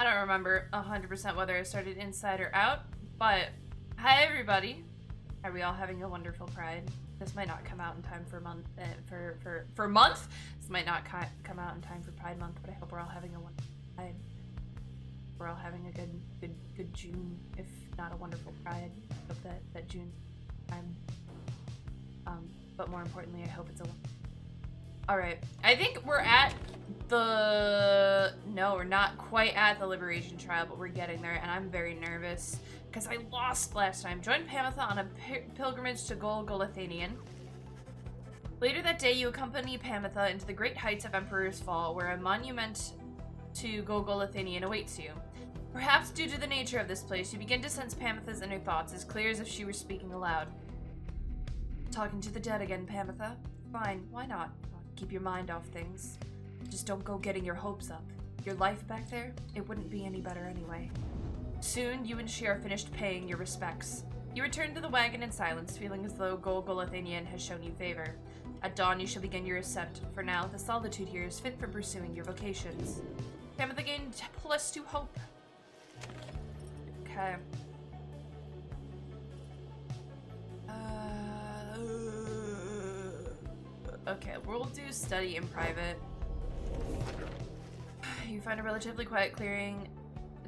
I don't remember 100% whether I started inside or out, but hi everybody. Are we all having a wonderful Pride? This might not come out in time for month for month. This might not come out in time for Pride month, but I hope we're all having a wonderful Pride. We're all having a good June, if not a wonderful Pride. I hope that June's time. But more importantly, I hope it's a. Alright, I think we're at the... No, we're not quite at the Liberation Trial, but we're getting there, and I'm very nervous, because I lost last time. Join Pamitha on a pilgrimage to Gol-Golathanian. Later that day, you accompany Pamitha into the great heights of Emperor's Fall, where a monument to Gol-Golathanian awaits you. Perhaps due to the nature of this place, you begin to sense Pamitha's inner thoughts, as clear as if she were speaking aloud. Talking to the dead again, Pamitha? Fine, why not? Keep your mind off things. Just don't go getting your hopes up. Your life back there, it wouldn't be any better anyway. Soon, you and she are finished paying your respects. You return to the wagon in silence, feeling as though Gol-Golathanian has shown you favor. At dawn, you shall begin your ascent. For now, the solitude here is fit for pursuing your vocations. Pamitha gained +2 hope. Okay. Okay, we'll do study in private. You find a relatively quiet clearing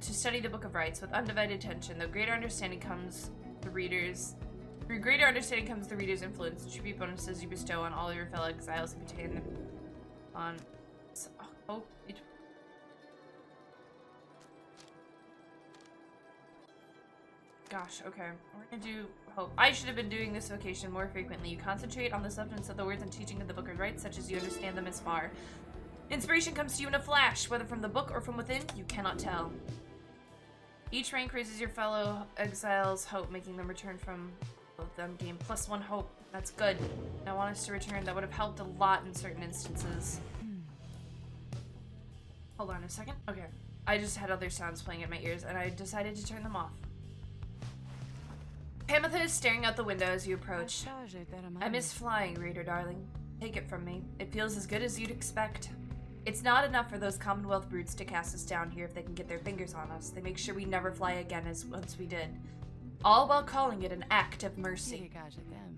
to study the Book of Rites with undivided attention. Through greater understanding comes the reader's influence. The tribute bonuses you bestow on all your fellow exiles and obtain them on hope. Gosh, okay. We're gonna do hope. I should have been doing this vocation more frequently. You concentrate on the substance of the words and teaching of the Book of Rites, such as you understand them as far. Inspiration comes to you in a flash, whether from the book or from within, you cannot tell. Each rank raises your fellow exiles' hope, making them return from both them gain +1 hope. That's good. I want us to return. That would have helped a lot in certain instances. Hold on a second. Okay. I just had other sounds playing in my ears, and I decided to turn them off. Pamitha is staring out the window as you approach. I miss flying, reader darling. Take it from me. It feels as good as you'd expect. It's not enough for those Commonwealth brutes to cast us down here if they can get their fingers on us. They make sure we never fly again as once we did. All while calling it an act of mercy.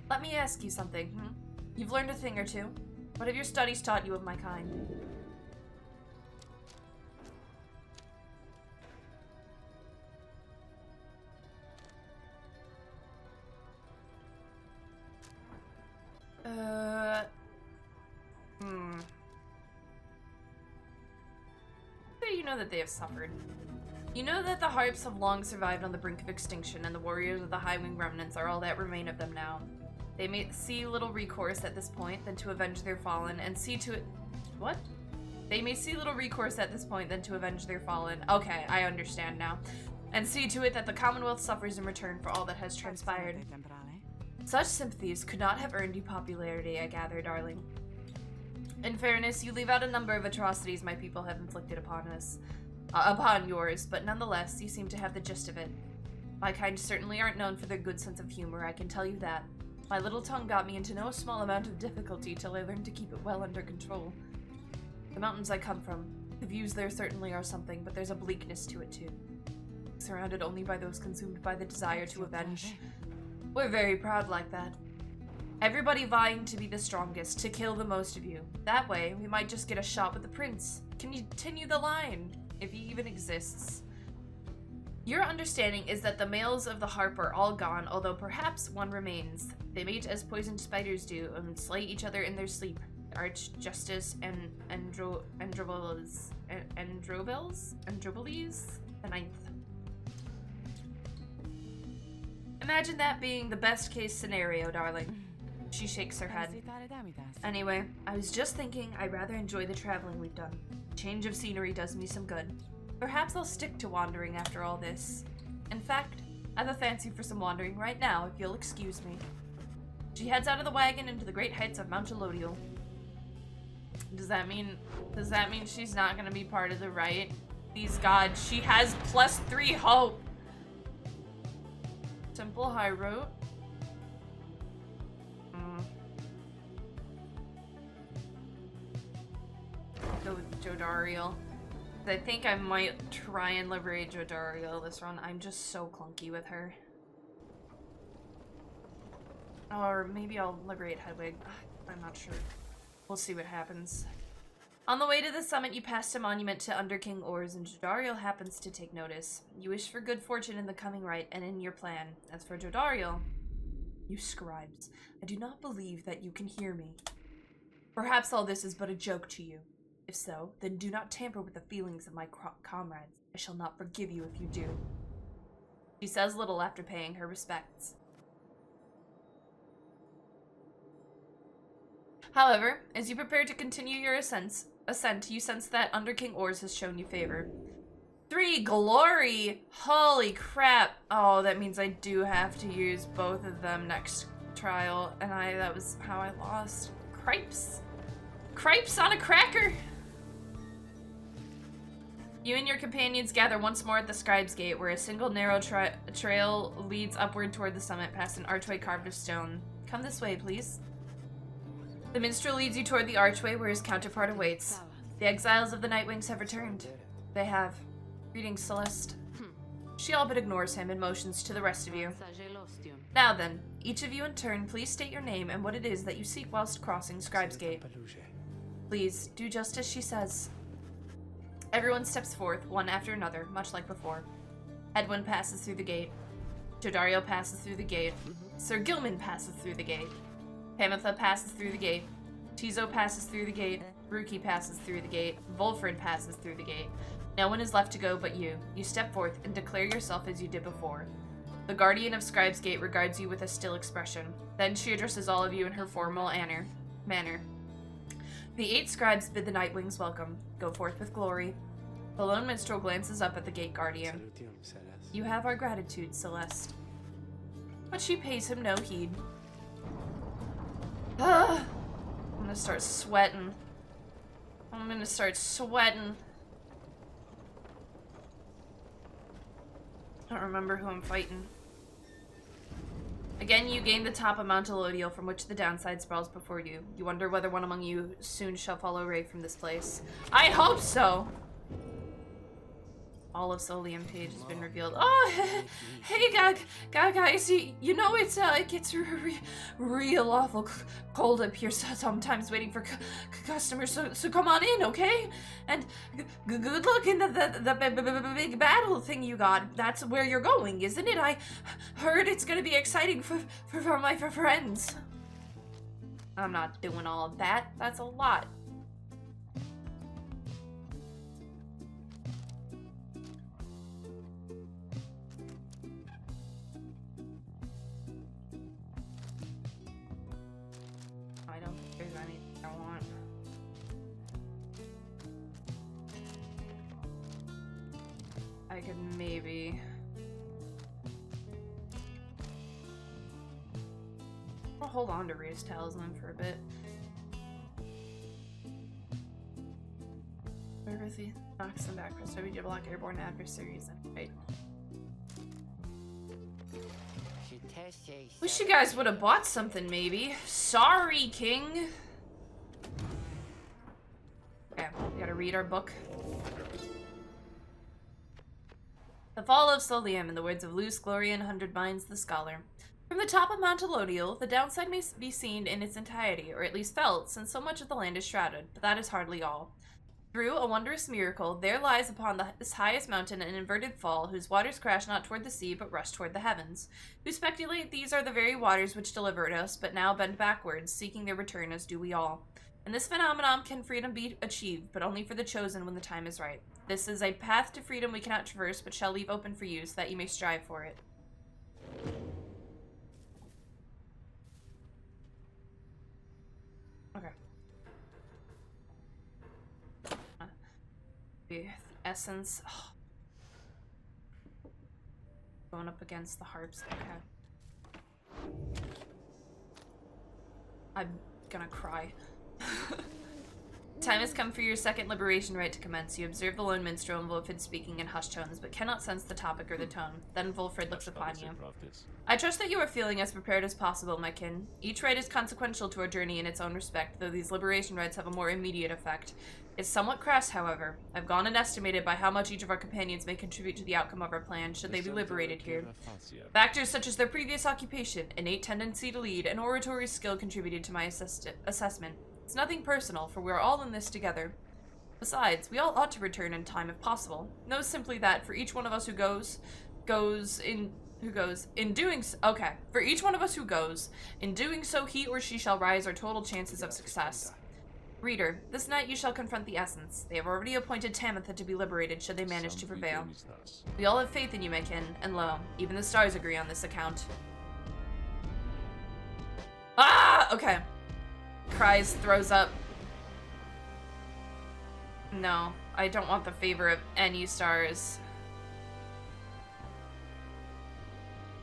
Let me ask you something, You've learned a thing or two. What have your studies taught you of my kind? You know that they have suffered. You know that the harps have long survived on the brink of extinction, and the warriors of the High Wing remnants are all that remain of them now. They may see little recourse at this point than to avenge their fallen, and see to it... What? They may see little recourse at this point than to avenge their fallen. Okay, I understand now. And see to it that the Commonwealth suffers in return for all that has transpired. Such sympathies could not have earned you popularity, I gather, darling. In fairness, you leave out a number of atrocities my people have inflicted upon us. Upon yours, but nonetheless, you seem to have the gist of it. My kind certainly aren't known for their good sense of humor, I can tell you that. My little tongue got me into no small amount of difficulty till I learned to keep it well under control. The mountains I come from, the views there certainly are something, but there's a bleakness to it too. Surrounded only by those consumed by the desire to avenge. We're very proud like that. Everybody vying to be the strongest, to kill the most of you. That way, we might just get a shot with the prince. Continue the line, if he even exists. Your understanding is that the males of the harp are all gone, although perhaps one remains. They mate as poisoned spiders do, and slay each other in their sleep. Archjustice and Androbeles the 9th. Imagine that being the best case scenario, darling. She shakes her head. Anyway, I was just thinking I'd rather enjoy the traveling we've done. Change of scenery does me some good. Perhaps I'll stick to wandering after all this. In fact, I have a fancy for some wandering right now, if you'll excuse me. She heads out of the wagon into the great heights of Mount Elodial. Does that mean she's not gonna be part of the rite? Please God, she has +3 hope. Temple High Road. Go with Jodariel. I think I might try and liberate Jodariel this run. I'm just so clunky with her. Or maybe I'll liberate Hedwig. I'm not sure. We'll see what happens. On the way to the summit, you passed a monument to Under King Ors, and Jodariel happens to take notice. You wish for good fortune in the coming rite and in your plan. As for Jodariel, you scribes, I do not believe that you can hear me. Perhaps all this is but a joke to you. If so, then do not tamper with the feelings of my comrades. I shall not forgive you if you do. She says little after paying her respects. However, as you prepare to continue your ascent, you sense that Under King Ors has shown you favor. 3 glory! Holy crap! Oh, that means I do have to use both of them next trial, and that was how I lost. Cripes! Cripes on a cracker! You and your companions gather once more at the Scribe's Gate, where a single narrow trail leads upward toward the summit past an archway carved of stone. Come this way, please. The minstrel leads you toward the archway where his counterpart awaits. The exiles of the Nightwings have returned. They have. Greetings, Celeste. She all but ignores him and motions to the rest of you. Now then, each of you in turn, please state your name and what it is that you seek whilst crossing Scribe's Gate. Please, do just as she says. Everyone steps forth, one after another, much like before. Edwin passes through the gate. Jodariel passes through the gate. Sir Gilman passes through the gate. Pamitha passes through the gate. Tizo passes through the gate. Ruki passes through the gate. Volfred passes through the gate. No one is left to go but you. You step forth and declare yourself as you did before. The guardian of Scribe's Gate regards you with a still expression. Then she addresses all of you in her formal manner. The 8 scribes bid the Nightwings welcome. Go forth with glory. The lone minstrel glances up at the gate guardian. You have our gratitude, Celeste. But she pays him no heed. I'm gonna start sweating. I don't remember who I'm fighting. Again, you gain the top of Mount Elodiel, from which the downside sprawls before you. You wonder whether one among you soon shall follow Ray from this place. I hope so! All of Solium page has been revealed. Oh, hey, guys, you know it gets real awful cold up here sometimes waiting for customers, so come on in, okay? And good luck in the big battle thing you got. That's where you're going, isn't it? I heard it's gonna be exciting for my friends. I'm not doing all of that. That's a lot. I could maybe... I'll hold on to Rhea's Talisman for a bit. Everything knocks them back. Press W to block airborne adversaries and fight. Wish you guys would have bought something, maybe. Sorry, King. Okay, we gotta read our book. The Fall of Solium, in the words of Luce Glorian Hundred Minds the Scholar. From the top of Mount Elodiel, the downside may be seen in its entirety, or at least felt, since so much of the land is shrouded, but that is hardly all. Through a wondrous miracle, there lies upon this highest mountain an inverted fall, whose waters crash not toward the sea, but rush toward the heavens. Who speculate these are the very waters which delivered us, but now bend backwards, seeking their return, as do we all. In this phenomenon can freedom be achieved, but only for the chosen when the time is right. This is a path to freedom we cannot traverse, but shall leave open for you, so that you may strive for it. Okay. The essence. Oh. Going up against the harps. Okay. I'm gonna cry. Time has come for your second liberation rite to commence. You observe the lone minstrel and Wolfrid speaking in hushed tones, but cannot sense the topic or the tone. Then Wolfrid looks upon you. I trust that you are feeling as prepared as possible, my kin. Each rite is consequential to our journey in its own respect, though these liberation rites have a more immediate effect. It's somewhat crass, however. I've gone and estimated by how much each of our companions may contribute to the outcome of our plan, should they be liberated here. Factors such as their previous occupation, innate tendency to lead, and oratory skill contributed to my assessment. It's nothing personal, for we're all in this together. Besides, we all ought to return in time if possible. Know simply that for each one of us who goes, in doing so, he or she shall rise our total chances of success. Reader, this night you shall confront the Essence. They have already appointed Tamitha to be liberated should they manage to prevail. We all have faith in you, my kin, and lo, even the stars agree on this account. Ah! Okay. Cries, throws up. No, I don't want the favor of any stars.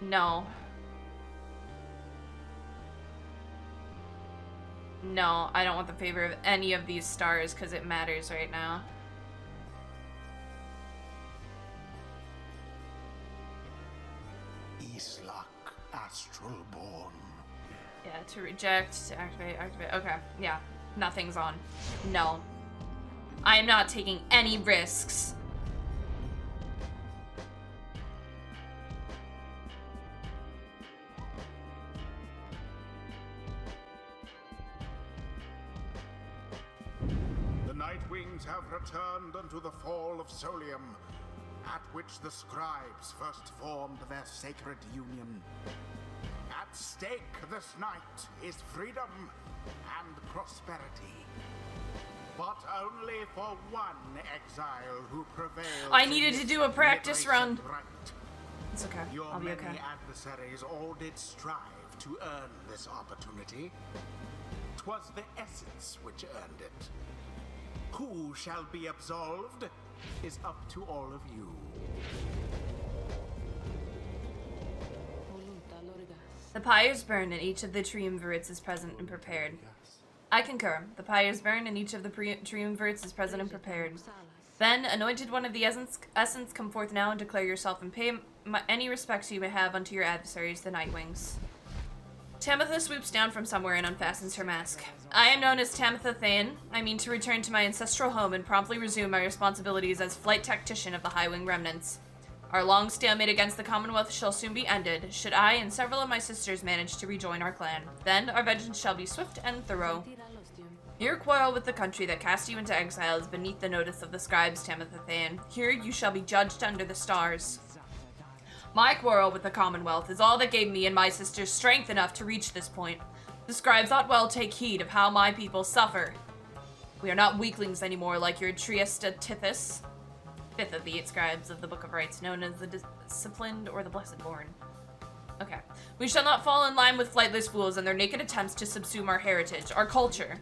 No. No, I don't want the favor of any of these stars because it matters right now. Islak, astral born. Yeah, to reject, to activate. Okay, yeah, nothing's on. No. I am not taking any risks. The Nightwings have returned unto the fall of Solium, at which the scribes first formed their sacred union. At stake this night is freedom and prosperity. But only for one exile who prevails. I needed to do a practice run. Right. It's okay. Your I'll be many okay. adversaries all did strive to earn this opportunity. 'Twas the Essence which earned it. Who shall be absolved is up to all of you. The pyres burn and each of the triumvirates is present and prepared. I concur. The pyres burn and each of the triumvirates is present and prepared. Then, anointed one of the essence, come forth now and declare yourself and pay any respects you may have unto your adversaries, the Nightwings. Tamitha swoops down from somewhere and unfastens her mask. I am known as Tamitha Thane. I mean to return to my ancestral home and promptly resume my responsibilities as flight tactician of the Highwing Remnants. Our long stalemate against the Commonwealth shall soon be ended, should I and several of my sisters manage to rejoin our clan. Then our vengeance shall be swift and thorough. Your quarrel with the country that cast you into exile is beneath the notice of the scribes, Tamitha Thane. Here you shall be judged under the stars. My quarrel with the Commonwealth is all that gave me and my sisters strength enough to reach this point. The scribes ought well take heed of how my people suffer. We are not weaklings anymore like your Triesta Tithys, fifth of the 8 scribes of the Book of Rites, known as the Disciplined or the Blessed Born. Okay. We shall not fall in line with flightless fools and their naked attempts to subsume our heritage, our culture.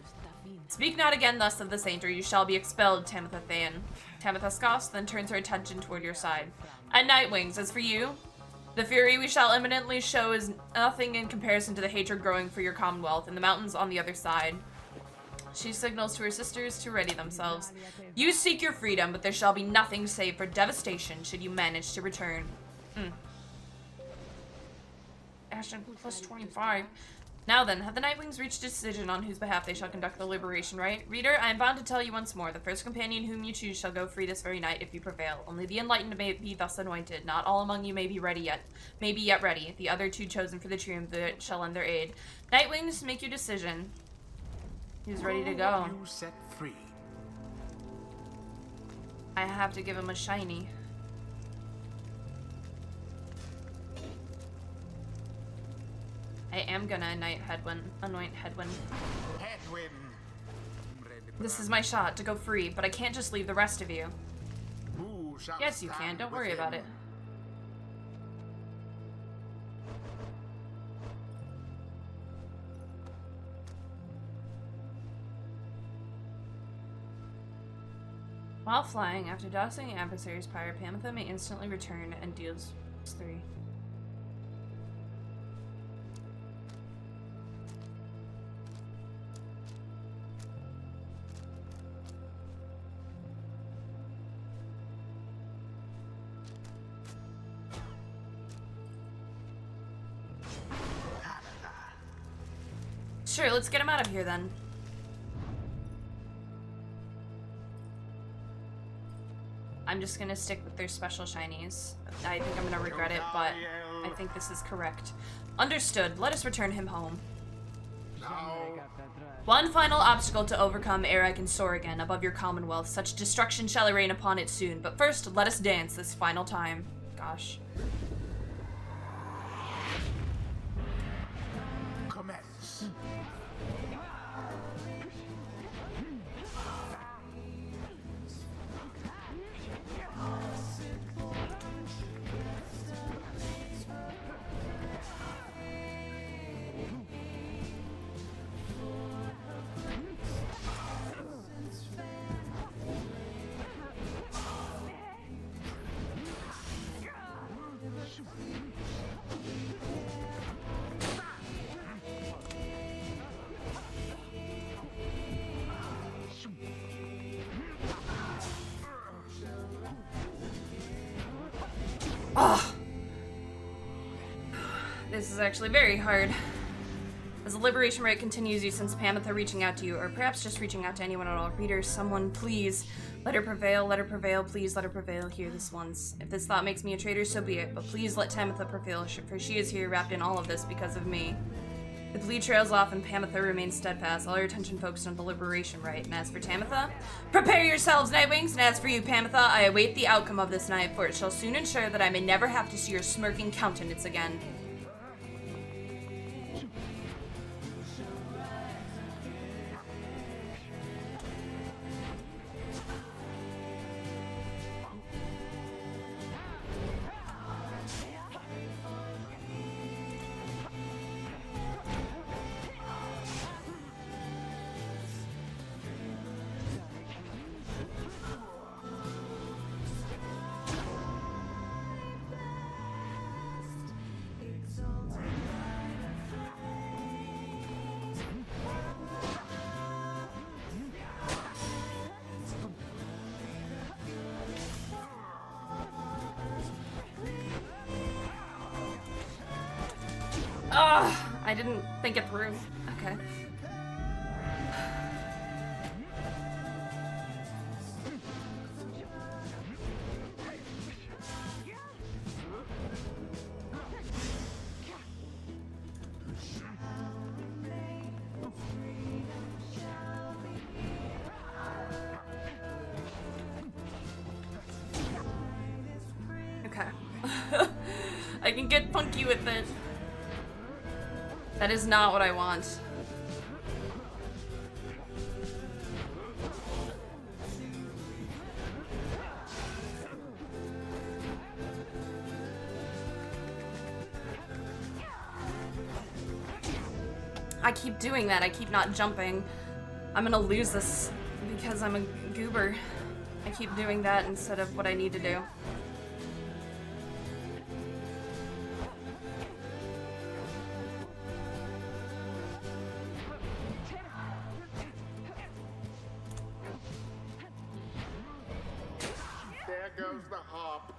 Speak not again thus of the saint, or you shall be expelled, Tamitha Thane. Tamitha scoffs, then turns her attention toward your side. And Nightwings, as for you, the fury we shall imminently show is nothing in comparison to the hatred growing for your commonwealth in the mountains on the other side. She signals to her sisters to ready themselves. You seek your freedom, but there shall be nothing save for devastation should you manage to return. Ashton, plus 25. Now then, have the Nightwings reached a decision on whose behalf they shall conduct the liberation rite? Reader, I am bound to tell you once more, the first companion whom you choose shall go free this very night if you prevail. Only the enlightened may be thus anointed. Not all among you may be yet ready. The other 2 chosen for the triumvirate shall lend their aid. Nightwings, make your decision. Who's ready to go? You set free. I have to give him a shiny. I am gonna anoint Headwind. This is my shot to go free, but I can't just leave the rest of you. Yes, you can. Don't worry about it. While flying, after dousing adversaries' Pyre, Tamitha may instantly return and deals +3. Sure, let's get him out of here then. I'm just gonna stick with their special shinies. I think I'm gonna regret it, but I think this is correct. Understood. Let us return him home. One final obstacle to overcome ere I can soar again above your commonwealth. Such destruction shall rain upon it soon. But first, let us dance this final time. Gosh. Commence. Oh. This is actually very hard. As the liberation rite continues, you sense Pamitha reaching out to you, or perhaps just reaching out to anyone at all. Readers, someone, please. Let her prevail, please let her prevail. Hear this once. If this thought makes me a traitor, so be it, but please let Pamitha prevail, for she is here wrapped in all of this because of me. The bleed trails off and Pamitha remains steadfast, all her attention focused on the liberation rite. And as for Tamitha, prepare yourselves, Nightwings, and as for you, Pamitha, I await the outcome of this night, for it shall soon ensure that I may never have to see your smirking countenance again. I didn't think it through. Okay. Okay. I can get funky with it. That is not what I want. I keep doing that. I keep not jumping. I'm gonna lose this because I'm a goober. I keep doing that instead of what I need to do. Goes the harp.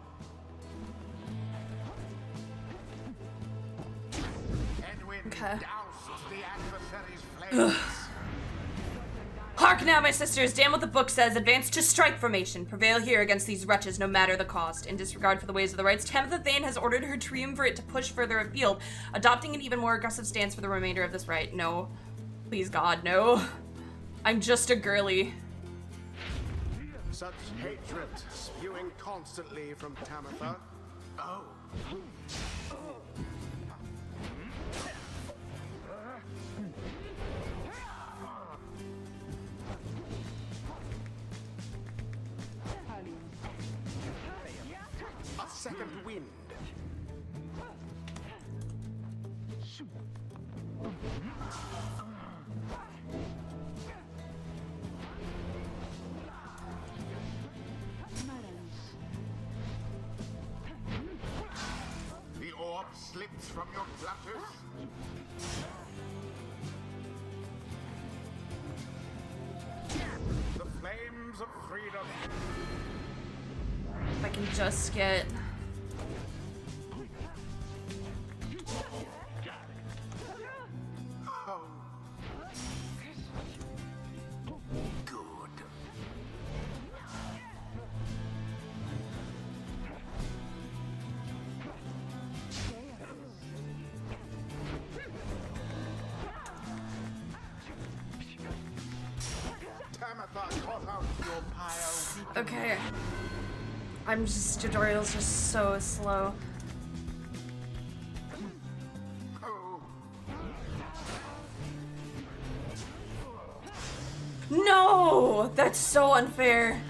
Edwin doused the adversary's flames. Hark now, my sisters! Damn what the book says. Advance to strike formation. Prevail here against these wretches, no matter the cost. In disregard for the ways of the rights, Tamitha Thane has ordered her triumvirate to push further afield, adopting an even more aggressive stance for the remainder of this rite. No. Please, God, no. I'm just a girly. Such hatred spewing constantly from Tamitha. Oh. A second wind. Slips from your clutches. The flames of freedom. If I can just get... Oh, Tamatha caught out your pyre. Okay. Tutorial's just so slow. Oh, No! That's so unfair.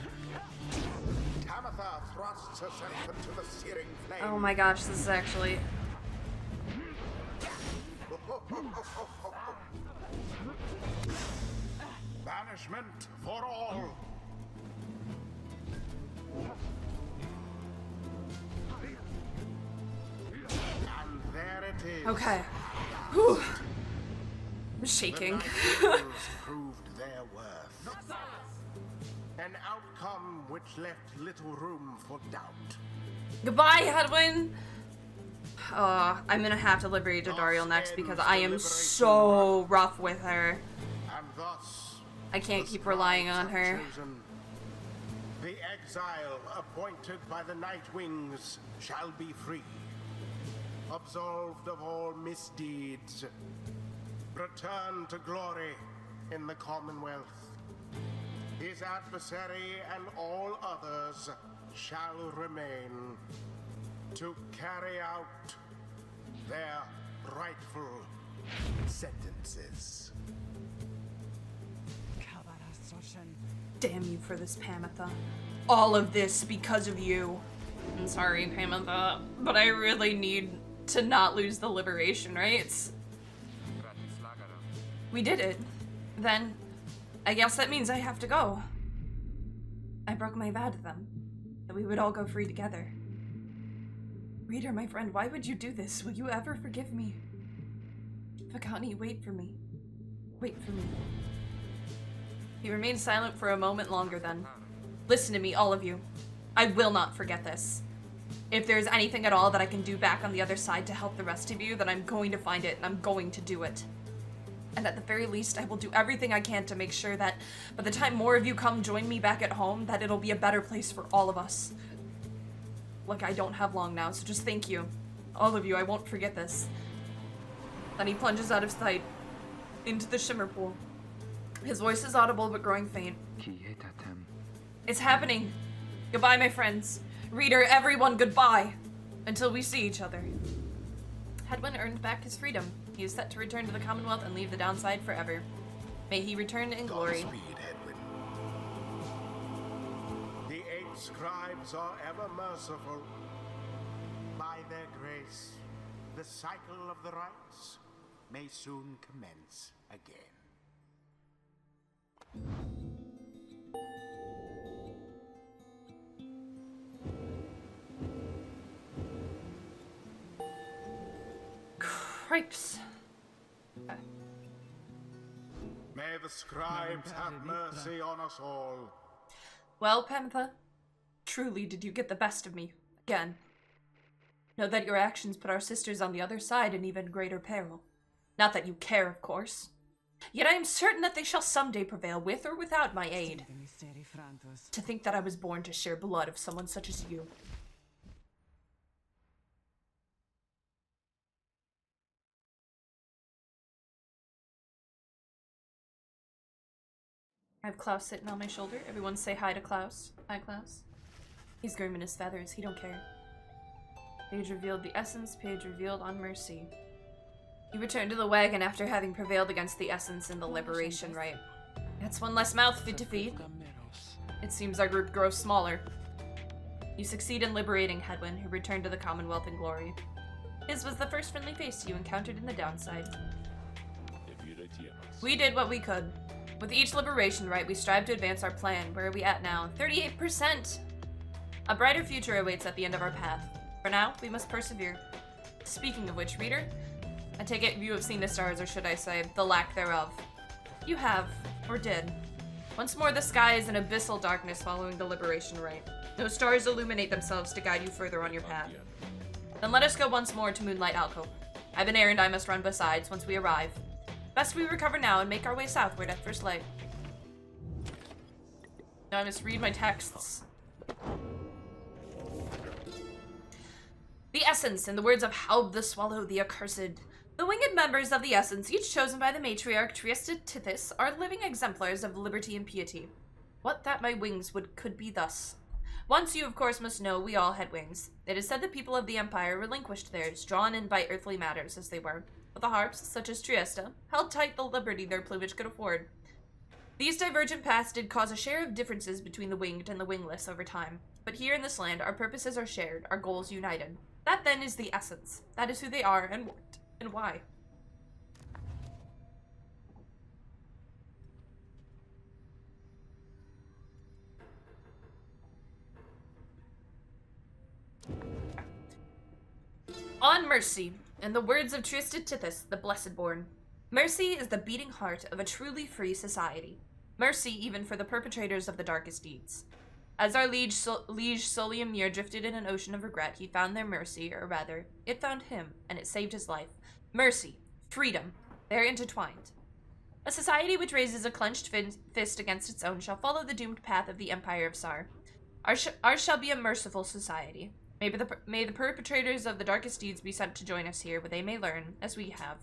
Tamatha thrusts herself into the searing flame. Oh my gosh, this is actually... Banishment for all. And there it is. Okay. Whew. I'm shaking. The Night Wings proved their worth. An outcome which left little room for doubt. Goodbye, Hedwyn! I'm gonna have to liberate Dodariel next because I am so rough with her. And thus, I can't the keep relying on scribes have her. chosen. The exile appointed by the Night Wings shall be free, absolved of all misdeeds, return to glory in the Commonwealth. His adversary and all others shall remain to carry out their rightful sentences. Damn you for this, Pamitha. All of this because of you. I'm sorry, Pamitha, but I really need to not lose the liberation rights. We did it. Then, I guess that means I have to go. I broke my vow to them, that we would all go free together. Reader, my friend, why would you do this? Will you ever forgive me? Vakani, wait for me. Wait for me. He remained silent for a moment longer then. Listen to me, all of you. I will not forget this. If there's anything at all that I can do back on the other side to help the rest of you, then I'm going to find it and I'm going to do it. And at the very least, I will do everything I can to make sure that by the time more of you come join me back at home, that it'll be a better place for all of us. Look, I don't have long now, so just thank you. All of you, I won't forget this. Then he plunges out of sight into the shimmer pool. His voice is audible but growing faint. It's happening. Goodbye, my friends. Reader, everyone, goodbye. Until we see each other. Hedwyn earned back his freedom. He is set to return to the Commonwealth and leave the downside forever. May he return in glory. Godspeed, Hedwyn. The 8 scribes are ever merciful. By their grace, the cycle of the rites may soon commence again. Cripes. May the scribes have mercy on us all. Well, Panther, truly did you get the best of me again. Know that your actions put our sisters on the other side in even greater peril. Not that you care, of course. Yet I am certain that they shall someday prevail with or without my aid. To think that I was born to share blood of someone such as you. I have Klaus sitting on my shoulder. Everyone say hi to Klaus. Hi, Klaus. He's grim in his feathers. He don't care. Page revealed the essence. Page revealed on mercy. He returned to the wagon after having prevailed against the essence in the liberation rite. That's one less mouth fit to feed. It seems our group grows smaller. You succeed in liberating Hedwyn, who returned to the Commonwealth in glory. His was the first friendly face you encountered in the downside. We did what we could. With each liberation rite, we strive to advance our plan. Where are we at now? 38%! A brighter future awaits at the end of our path. For now, we must persevere. Speaking of which, reader, I take it you have seen the stars, or should I say, the lack thereof. You have, or did. Once more, the sky is in abyssal darkness following the liberation rite. No stars illuminate themselves to guide you further on your path. Then let us go once more to Moonlight Alcove. I have an errand I must run besides once we arrive. Best we recover now and make our way southward at first light. Now I must read my texts. The Essence, in the words of Haub the Swallow the Accursed. The winged members of the Essence, each chosen by the matriarch Triesta Tithys, are living exemplars of liberty and piety. What that my wings could be thus. Once you, of course, must know we all had wings. It is said the people of the Empire relinquished theirs, drawn in by earthly matters as they were. But the harps, such as Trieste, held tight the liberty their plumage could afford. These divergent paths did cause a share of differences between the winged and the wingless over time. But here in this land, our purposes are shared, our goals united. That then is the essence. That is who they are and what and why. On mercy, in the words of Trista Tithys, the Blessed-born. Mercy is the beating heart of a truly free society. Mercy even for the perpetrators of the darkest deeds. As our liege Solium Muir drifted in an ocean of regret, he found their mercy, or rather, it found him, and it saved his life. Mercy, freedom, they're intertwined. A society which raises a clenched fist against its own shall follow the doomed path of the Empire of Sar. Ours shall be a merciful society. May the perpetrators of the darkest deeds be sent to join us here, where they may learn, as we have.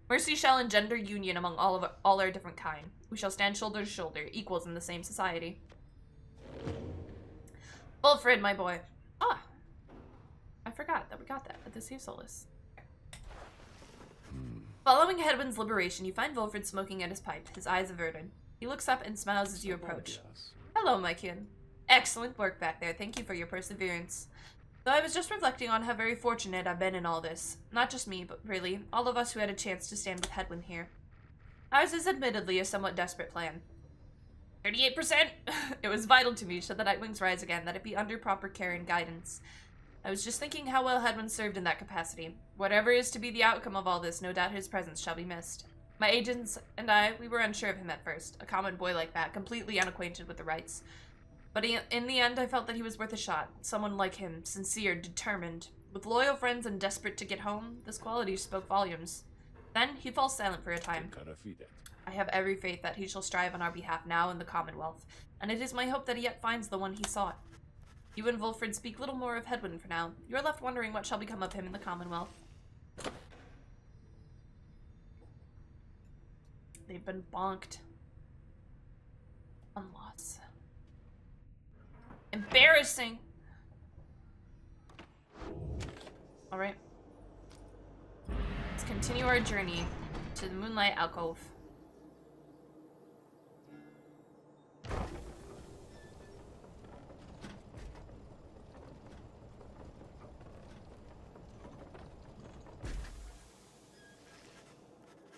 Mercy shall engender union among all our different kind. We shall stand shoulder to shoulder, equals in the same society. Wilfred, my boy. Ah, I forgot that we got that at the Sea of Solace. Following Hedwyn's liberation, you find Wilfred smoking at his pipe, his eyes averted. He looks up and smiles as you approach. Hello, my kid. Excellent work back there. Thank you for your perseverance. Though I was just reflecting on how very fortunate I've been in all this. Not just me, but really, all of us who had a chance to stand with Hedwyn here. Ours is admittedly a somewhat desperate plan. 38%! It was vital to me, should the Nightwings rise again, that it be under proper care and guidance. I was just thinking how well Hedwyn served in that capacity. Whatever is to be the outcome of all this, no doubt his presence shall be missed. My agents and I, we were unsure of him at first. A common boy like that, completely unacquainted with the rights. But in the end, I felt that he was worth a shot. Someone like him, sincere, determined. With loyal friends and desperate to get home, this quality spoke volumes. Then, he falls silent for a time. I have every faith that he shall strive on our behalf now in the Commonwealth, and it is my hope that he yet finds the one he sought. You and Wilfred speak little more of Hedwyn for now. You are left wondering what shall become of him in the Commonwealth. They've been bonked. One loss. Embarrassing. Alright. Let's continue our journey to the Moonlight Alcove.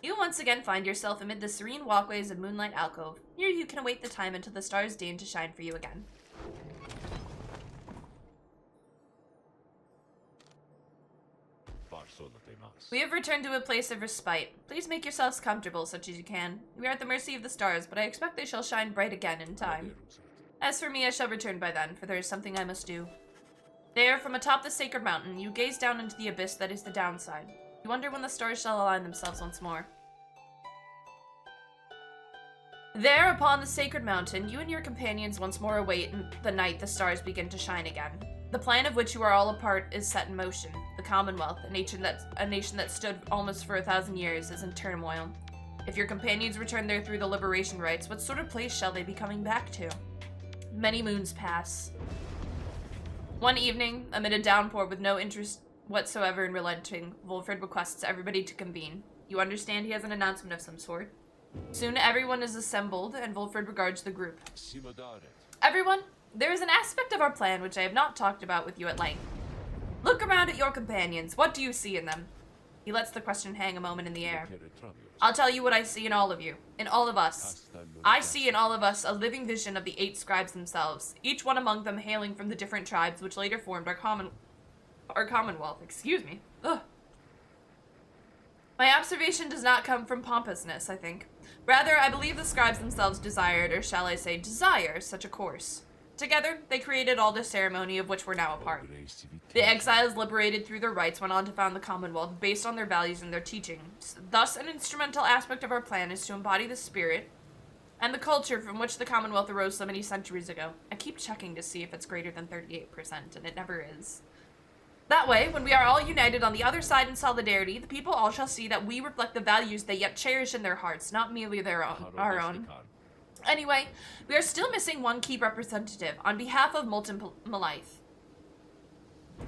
You once again find yourself amid the serene walkways of Moonlight Alcove. Here you can await the time until the stars deign to shine for you again. We have returned to a place of respite. Please make yourselves comfortable, such as you can. We are at the mercy of the stars, but I expect they shall shine bright again in time. As for me, I shall return by then, for there is something I must do. There, from atop the sacred mountain, you gaze down into the abyss that is the downside. You wonder when the stars shall align themselves once more. There, upon the sacred mountain, you and your companions once more await the night the stars begin to shine again. The plan of which you are all a part is set in motion. The Commonwealth, a nation that stood almost for 1,000 years, is in turmoil. If your companions return there through the liberation rites, what sort of place shall they be coming back to? Many moons pass. One evening, amid a downpour with no interest whatsoever in relenting, Wilfred requests everybody to convene. You understand he has an announcement of some sort. Soon everyone is assembled, and Wilfred regards the group. Everyone, there is an aspect of our plan which I have not talked about with you at length. Look around at your companions. What do you see in them? He lets the question hang a moment in the air. I'll tell you what I see in all of you. In all of us. I see in all of us a living vision of the 8 scribes themselves, each one among them hailing from the different tribes which later formed our Commonwealth. Excuse me. Ugh. My observation does not come from pompousness, I think. Rather, I believe the scribes themselves desired, or shall I say desire, such a course. Together, they created all this ceremony of which we're now a part. The exiles liberated through their rights went on to found the Commonwealth based on their values and their teachings. Thus, an instrumental aspect of our plan is to embody the spirit and the culture from which the Commonwealth arose so many centuries ago. I keep checking to see if it's greater than 38%, and it never is. That way, when we are all united on the other side in solidarity, the people all shall see that we reflect the values they yet cherish in their hearts, not merely our own. Anyway, we are still missing one key representative on behalf of Molten Malith.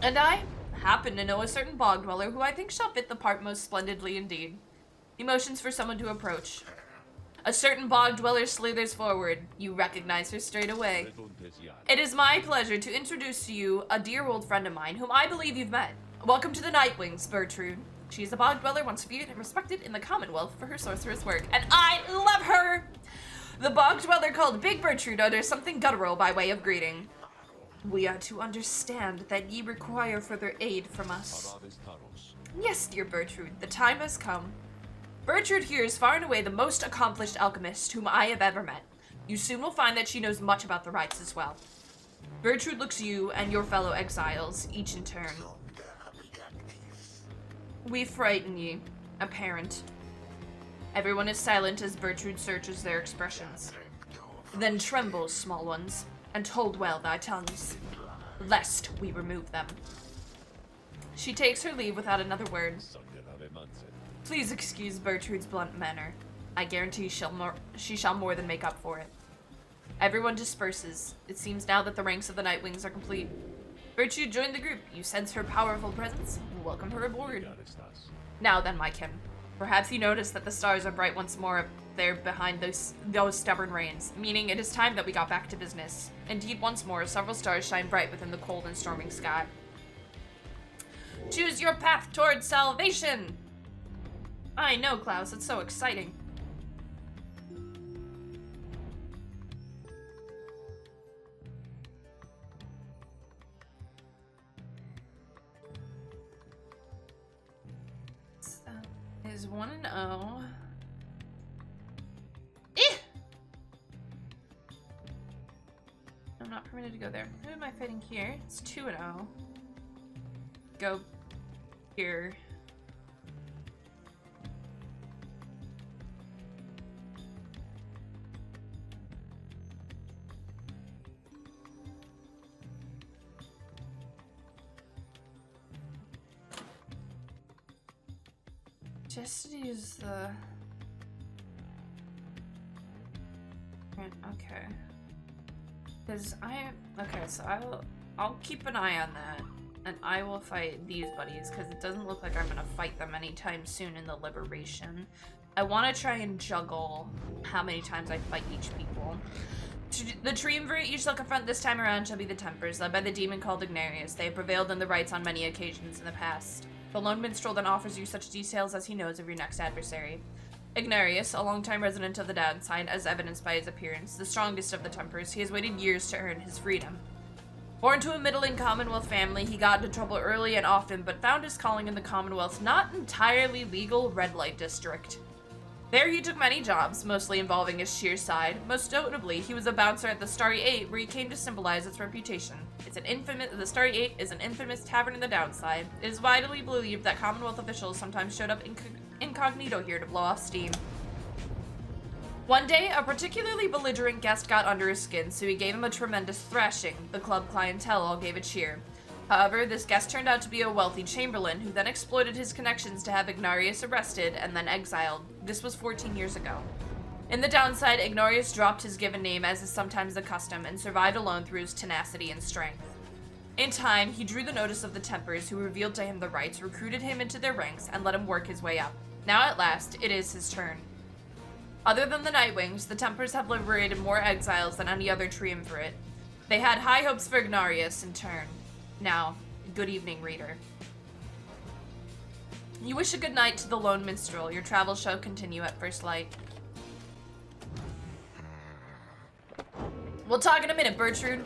And I happen to know a certain bog dweller who I think shall fit the part most splendidly indeed. He motions for someone to approach. A certain bog dweller slithers forward. You recognize her straight away. It is my pleasure to introduce to you a dear old friend of mine whom I believe you've met. Welcome to the Nightwings, Bertrude. She is a bog dweller once feared and respected in the Commonwealth for her sorceress work, and I love her! The bog dweller called Big Bertrude utters something guttural by way of greeting. We are to understand that ye require further aid from us. Yes, dear Bertrude, the time has come. Bertrude here is far and away the most accomplished alchemist whom I have ever met. You soon will find that she knows much about the rites as well. Bertrude looks you and your fellow exiles, each in turn. We frighten ye, apparent. Everyone is silent as Bertrude searches their expressions. Then tremble, small ones, and hold well thy tongues, lest we remove them. She takes her leave without another word. Please excuse Bertrude's blunt manner. I guarantee she shall more than make up for it. Everyone disperses. It seems now that the ranks of the Nightwings are complete. Bertrude joined the group. You sense her powerful presence. Welcome her aboard. Now then, my kin. Perhaps you notice that the stars are bright once more up there behind those stubborn rains, meaning it is time that we got back to business. Indeed, once more, several stars shine bright within the cold and storming sky. Choose your path towards salvation! I know, Klaus, it's so exciting. Is 1 and 0. I'm not permitted to go there. Who am I fighting here? It's 2 and 0. Go here. Just use the... Okay. Because okay, so I'll keep an eye on that. And I will fight these buddies, because it doesn't look like I'm gonna fight them anytime soon in the Liberation. I want to try and juggle how many times I fight each people. The triumvirate you shall confront this time around shall be the Tempers, led by the demon called Ignarius. They have prevailed in the rites on many occasions in the past. The lone minstrel then offers you such details as he knows of your next adversary. Ignarius, a longtime resident of the Downside, as evidenced by his appearance, the strongest of the Tempers, he has waited years to earn his freedom. Born to a middling Commonwealth family, he got into trouble early and often, but found his calling in the Commonwealth's not entirely legal red light district. There he took many jobs, mostly involving his sheer side. Most notably, he was a bouncer at the Starry Eight, where he came to symbolize its reputation. The Starry Eight is an infamous tavern in the Downside. It is widely believed that Commonwealth officials sometimes showed up incognito here to blow off steam. One day, a particularly belligerent guest got under his skin, so he gave him a tremendous thrashing. The club clientele all gave a cheer. However, this guest turned out to be a wealthy chamberlain, who then exploited his connections to have Ignarius arrested and then exiled. This was 14 years ago. In the Downside, Ignarius dropped his given name, as is sometimes the custom, and survived alone through his tenacity and strength. In time, he drew the notice of the Tempers, who revealed to him the rites, recruited him into their ranks, and let him work his way up. Now at last, it is his turn. Other than the Nightwings, the Tempers have liberated more exiles than any other triumvirate. They had high hopes for Ignarius in turn. Now, good evening, reader. You wish a good night to the lone minstrel. Your travels shall continue at first light. We'll talk in a minute, Bertrude.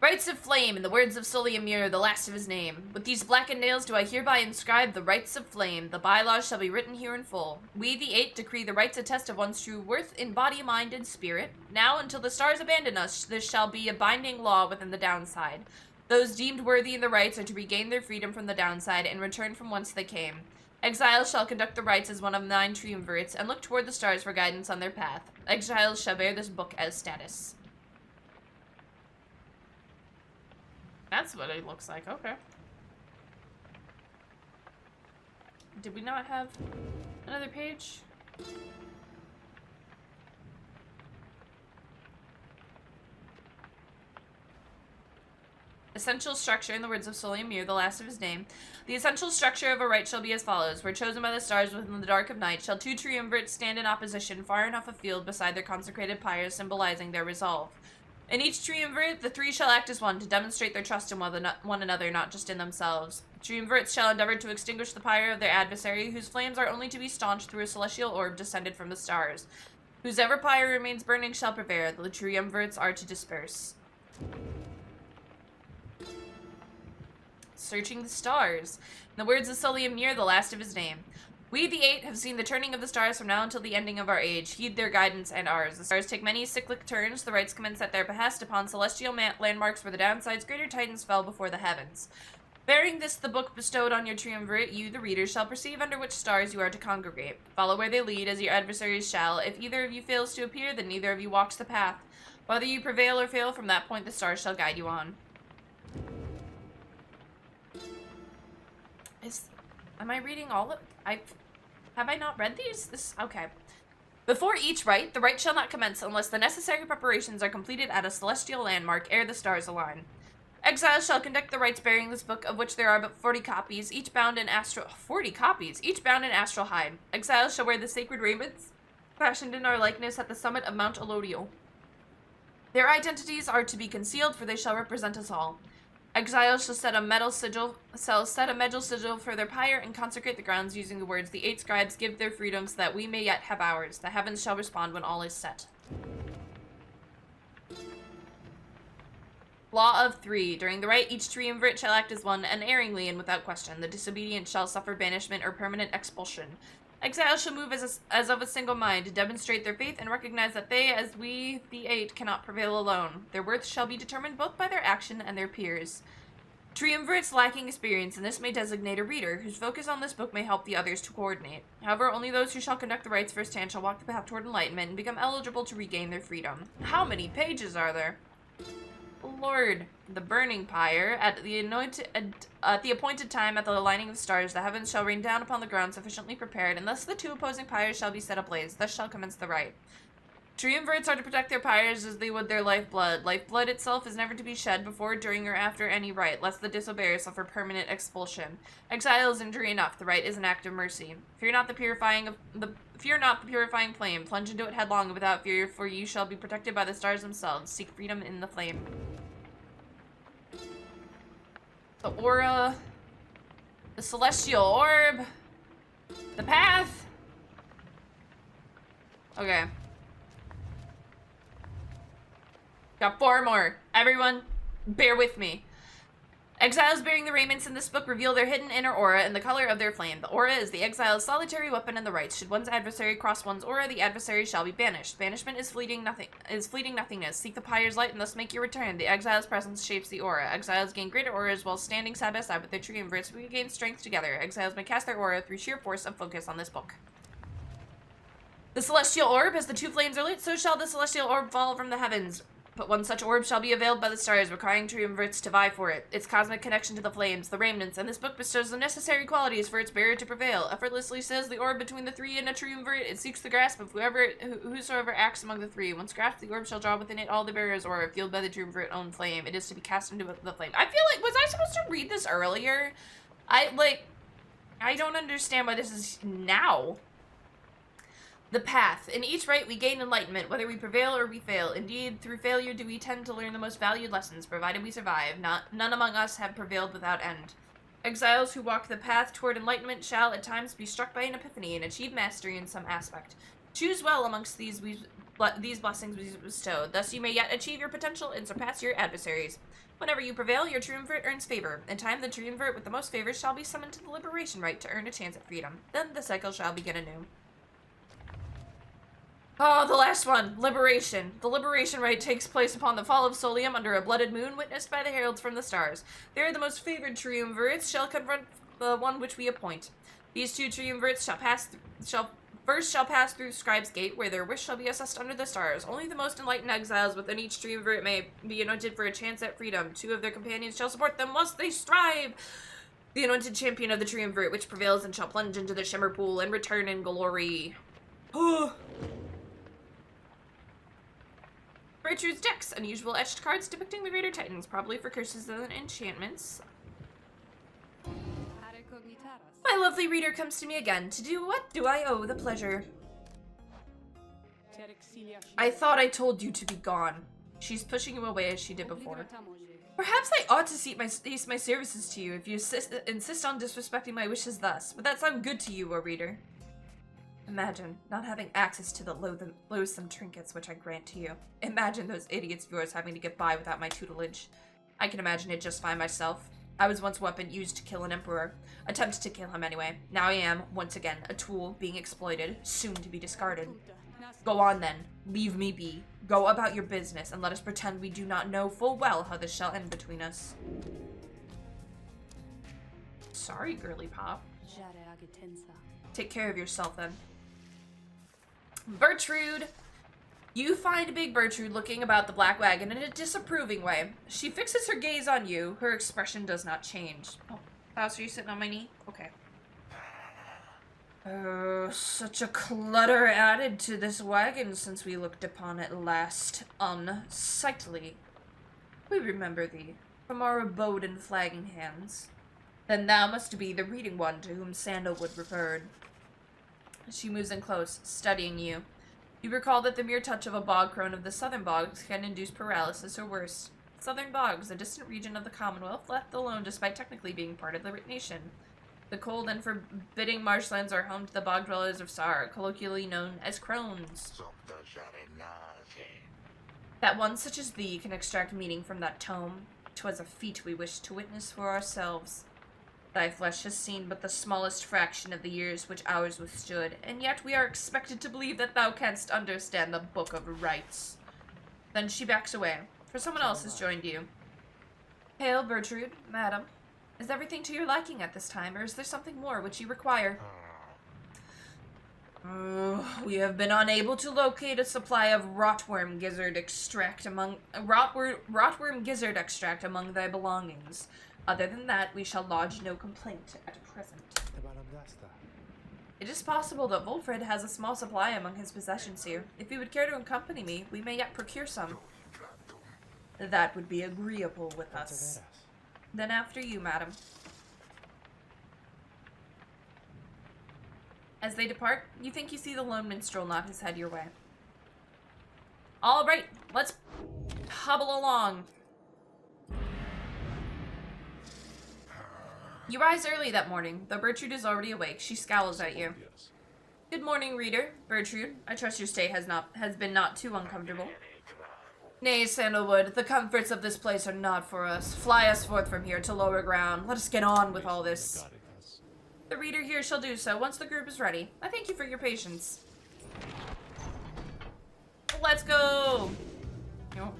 Rites of flame, in the words of Soliamir, the last of his name. With these blackened nails do I hereby inscribe the rites of flame. The bylaws shall be written here in full. We, the Eight, decree the rites attest of one's true worth in body, mind, and spirit. Now, until the stars abandon us, this shall be a binding law within the Downside. Those deemed worthy in the rites are to regain their freedom from the Downside and return from whence they came. Exiles shall conduct the rites as one of 9 triumvirates and look toward the stars for guidance on their path. Exiles shall bear this book as status. That's what it looks like, okay. Did we not have another page? Essential structure, in the words of Solium Muir, the last of his name. The essential structure of a rite shall be as follows. Where chosen by the stars within the dark of night, shall 2 triumvirates stand in opposition far enough afield beside their consecrated pyres, symbolizing their resolve. In each triumvirate, the 3 shall act as one to demonstrate their trust in one another, not just in themselves. Triumvirates shall endeavor to extinguish the pyre of their adversary, whose flames are only to be staunched through a celestial orb descended from the stars. Whosever pyre remains burning shall prevail. The triumvirates are to disperse. Searching the stars. In the words of Solium Muir, the last of his name. We, the 8, have seen the turning of the stars from now until the ending of our age. Heed their guidance and ours. The stars take many cyclic turns. The rites commence at their behest upon celestial landmarks where the downside's greater titans fell before the heavens. Bearing this, the book bestowed on your triumvirate, you, the readers, shall perceive under which stars you are to congregate. Follow where they lead, as your adversaries shall. If either of you fails to appear, then neither of you walks the path. Whether you prevail or fail, from that point the stars shall guide you on. Am I reading all of... Have I not read these? Okay. Before each rite, the rite shall not commence unless the necessary preparations are completed at a celestial landmark ere the stars align. Exiles shall conduct the rites bearing this book, of which there are but 40 copies, each bound in astral... 40 copies? Each bound in astral hide. Exiles shall wear the sacred raiments, fashioned in our likeness at the summit of Mount Elodial. Their identities are to be concealed, for they shall represent us all. Exiles shall set a metal sigil for their pyre and consecrate the grounds using the words, the 8 scribes give their freedom so that we may yet have ours. The heavens shall respond when all is set. Law of 3. During the rite, each triumvirate shall act as one, unerringly and without question. The disobedient shall suffer banishment or permanent expulsion. Exiles shall move as of a single mind to demonstrate their faith and recognize that they, as we, the 8, cannot prevail alone. Their worth shall be determined both by their action and their peers. Triumvirates lacking experience in this may designate a reader, whose focus on this book may help the others to coordinate. However, only those who shall conduct the rites firsthand shall walk the path toward enlightenment and become eligible to regain their freedom. How many pages are there? Lord, the burning pyre, at the appointed time, at the aligning of the stars, the heavens shall rain down upon the ground sufficiently prepared, and thus the 2 opposing pyres shall be set ablaze. Thus shall commence the rite. Triumvirates are to protect their pyres as they would their lifeblood. Lifeblood itself is never to be shed before, during, or after any rite, lest the disobeyers suffer permanent expulsion. Exile is injury enough. The rite is an act of mercy. Fear not the purifying flame. Plunge into it headlong without fear, for you shall be protected by the stars themselves. Seek freedom in the flame. The aura, the celestial orb, the path. Okay. Got 4 more. Everyone, bear with me. Exiles bearing the raiments in this book reveal their hidden inner aura and the color of their flame. The aura is the exile's solitary weapon in the rites. Should one's adversary cross one's aura, the adversary shall be banished. Banishment is fleeting nothingness. Seek the pyre's light and thus make your return. The exile's presence shapes the aura. Exiles gain greater auras while standing side by side with their triumvirates. We gain strength together. Exiles may cast their aura through sheer force of focus on this book. The celestial orb, as the 2 flames are lit, so shall the celestial orb fall from the heavens. But one such orb shall be availed by the stars, requiring triumvirates to vie for it. Its cosmic connection to the flames, the remnants, and this book bestows the necessary qualities for its bearer to prevail. Effortlessly says the orb between the 3 and a triumvirate. It seeks the grasp of whosoever acts among the 3. Once grasped, the orb shall draw within it all the bearer's aura, fueled by the triumvirate own flame. It is to be cast into the flame. I feel like, was I supposed to read this earlier? I don't understand why this is now. The path. In each rite we gain enlightenment, whether we prevail or we fail. Indeed, through failure do we tend to learn the most valued lessons, provided we survive. None among us have prevailed without end. Exiles who walk the path toward enlightenment shall at times be struck by an epiphany and achieve mastery in some aspect. Choose well amongst these blessings we bestow. Thus you may yet achieve your potential and surpass your adversaries. Whenever you prevail, your triumvirate earns favor. In time, the triumvirate with the most favors shall be summoned to the liberation rite to earn a chance at freedom. Then the cycle shall begin anew. Oh, the last one. Liberation. The liberation rite takes place upon the fall of Solium under a blooded moon witnessed by the heralds from the stars. There the most favored triumvirates shall confront the one which we appoint. These 2 triumvirates shall pass through Scribe's Gate, where their wish shall be assessed under the stars. Only the most enlightened exiles within each triumvirate may be anointed for a chance at freedom. 2 of their companions shall support them whilst they strive. The anointed champion of the triumvirate which prevails and shall plunge into the shimmer pool and return in glory. Bertrude's decks, unusual etched cards depicting the Greater Titans, probably for curses and enchantments. My lovely reader comes to me again. To do what do I owe the pleasure? I thought I told you to be gone. She's pushing you away as she did before. Perhaps I ought to cease my services to you if you insist on disrespecting my wishes thus, but that sounds good to you, O reader. Imagine not having access to the loathsome trinkets which I grant to you. Imagine those idiots of yours having to get by without my tutelage. I can imagine it just fine myself. I was once a weapon used to kill an emperor. Attempted to kill him anyway. Now I am, once again, a tool being exploited, soon to be discarded. Go on then. Leave me be. Go about your business, and let us pretend we do not know full well how this shall end between us. Sorry, girly pop. Take care of yourself then. Bertrude! You find Big Bertrude looking about the black wagon in a disapproving way. She fixes her gaze on you. Her expression does not change. Oh, so you're sitting on my knee? Okay. Such a clutter added to this wagon since we looked upon it last. Unsightly. We remember thee from our abode in Flagging Hands. Then thou must be the reading one to whom Sandalwood referred. She moves in close, studying you. You recall that the mere touch of a bog crone of the southern bogs can induce paralysis or worse. Southern bogs, a distant region of the Commonwealth, left alone despite technically being part of the nation. The cold and forbidding marshlands are home to the bog dwellers of Sar, colloquially known as crones. That one such as thee can extract meaning from that tome. 'Twas a feat we wished to witness for ourselves. Thy flesh has seen but the smallest fraction of the years which ours withstood, and yet we are expected to believe that thou canst understand the Book of Rites. Then she backs away, for someone else has joined you. Hail, Bertrude, madam. Is everything to your liking at this time, or is there something more which you require? We have been unable to locate a supply of rotworm gizzard extract among thy belongings. Other than that, we shall lodge no complaint at present. It is possible that Wolfred has a small supply among his possessions here. If you would care to accompany me, we may yet procure some. That would be agreeable with us. Then after you, madam. As they depart, you think you see the lone minstrel nod his head your way. All right, let's hobble along. You rise early that morning, though Bertrude is already awake. She scowls at you. Good morning, reader. Bertrude, I trust your stay has been not too uncomfortable. Nay, Sandalwood, the comforts of this place are not for us. Fly us forth from here to lower ground. Let us get on with all this. The reader here shall do so once the group is ready. I thank you for your patience. Let's go! Oh.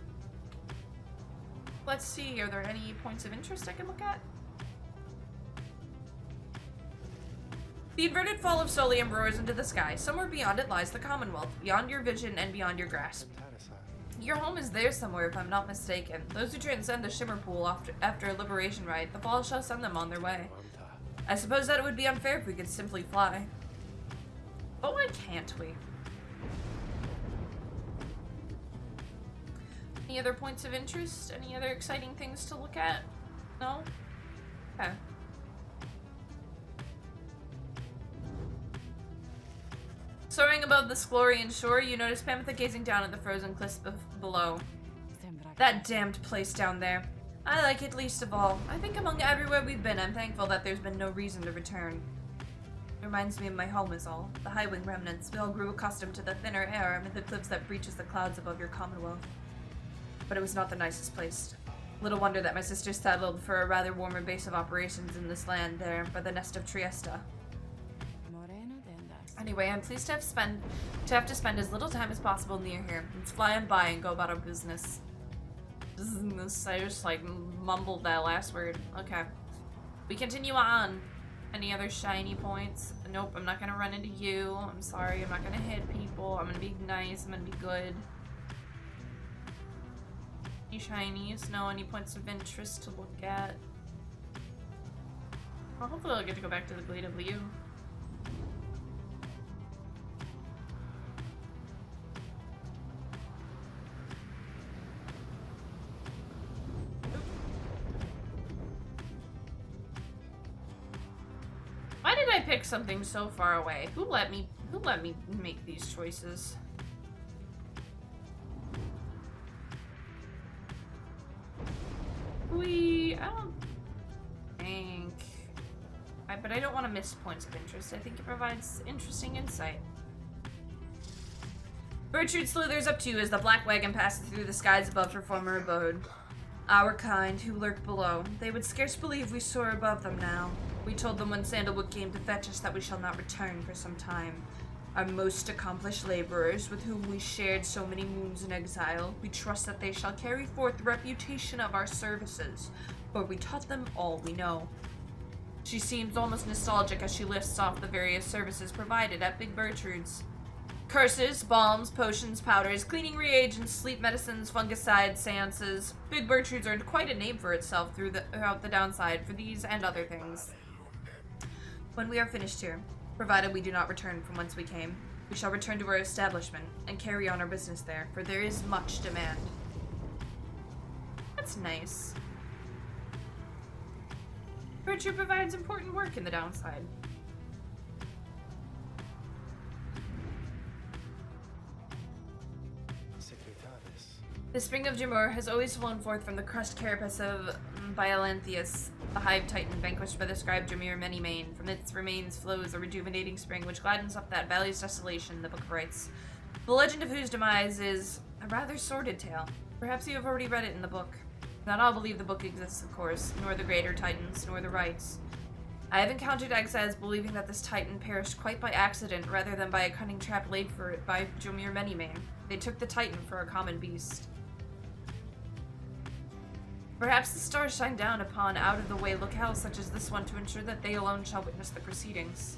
Let's see, are there any points of interest I can look at? The inverted fall of Solium roars into the sky. Somewhere beyond it lies the Commonwealth, beyond your vision and beyond your grasp. Your home is there somewhere, if I'm not mistaken. Those who transcend the Shimmer Pool after a liberation rite, the fall shall send them on their way. I suppose that it would be unfair if we could simply fly. But why can't we? Any other points of interest? Any other exciting things to look at? No? Okay. Soaring above the Sklorian shore, you notice Pamitha gazing down at the frozen cliffs below. That damned place down there. I like it least of all. I think among everywhere we've been, I'm thankful that there's been no reason to return. It reminds me of my home is all. The Highwing remnants. We all grew accustomed to the thinner air amid the cliffs that breaches the clouds above your Commonwealth. But it was not the nicest place. Little wonder that my sister settled for a rather warmer base of operations in this land there by the nest of Triesta. Anyway, I'm pleased to have to spend as little time as possible near here. Let's fly on by and go about our business. I just like mumbled that last word. Okay. We continue on. Any other shiny points? Nope, I'm not gonna run into you. I'm sorry, I'm not gonna hit people. I'm gonna be nice, I'm gonna be good. Any shinies? No, any points of interest to look at? Well, hopefully I'll get to go back to the Glade of Liu. pick something so far away? Who let me make these choices? I don't think... but I don't want to miss points of interest. I think it provides interesting insight. Bertrude slithers up to you as the black wagon passes through the skies above her former abode. Our kind, who lurk below, they would scarce believe we soar above them now. We told them when Sandalwood came to fetch us that we shall not return for some time. Our most accomplished laborers, with whom we shared so many moons in exile, we trust that they shall carry forth the reputation of our services, for we taught them all we know. She seems almost nostalgic as she lists off the various services provided at Big Bertrude's. Curses, balms, potions, powders, cleaning reagents, sleep medicines, fungicides, seances. Big Bertrude's earned quite a name for itself throughout the downside for these and other things. When we are finished here, provided we do not return from whence we came, we shall return to our establishment and carry on our business there, for there is much demand. That's nice. Bertrude provides important work in the downside. The spring of Jamur has always flown forth from the crushed carapace of Biolanthius, the hive titan vanquished by the scribe Jamir Manymane. From its remains flows a rejuvenating spring which gladdens up that valley's desolation, the book writes. The legend of whose demise is a rather sordid tale. Perhaps you have already read it in the book. Not all believe the book exists, of course, nor the greater titans, nor the rites. I have encountered exiles believing that this titan perished quite by accident rather than by a cunning trap laid for it by Jamir Manymane. They took the titan for a common beast. Perhaps the stars shine down upon out-of-the-way locales such as this one to ensure that they alone shall witness the proceedings.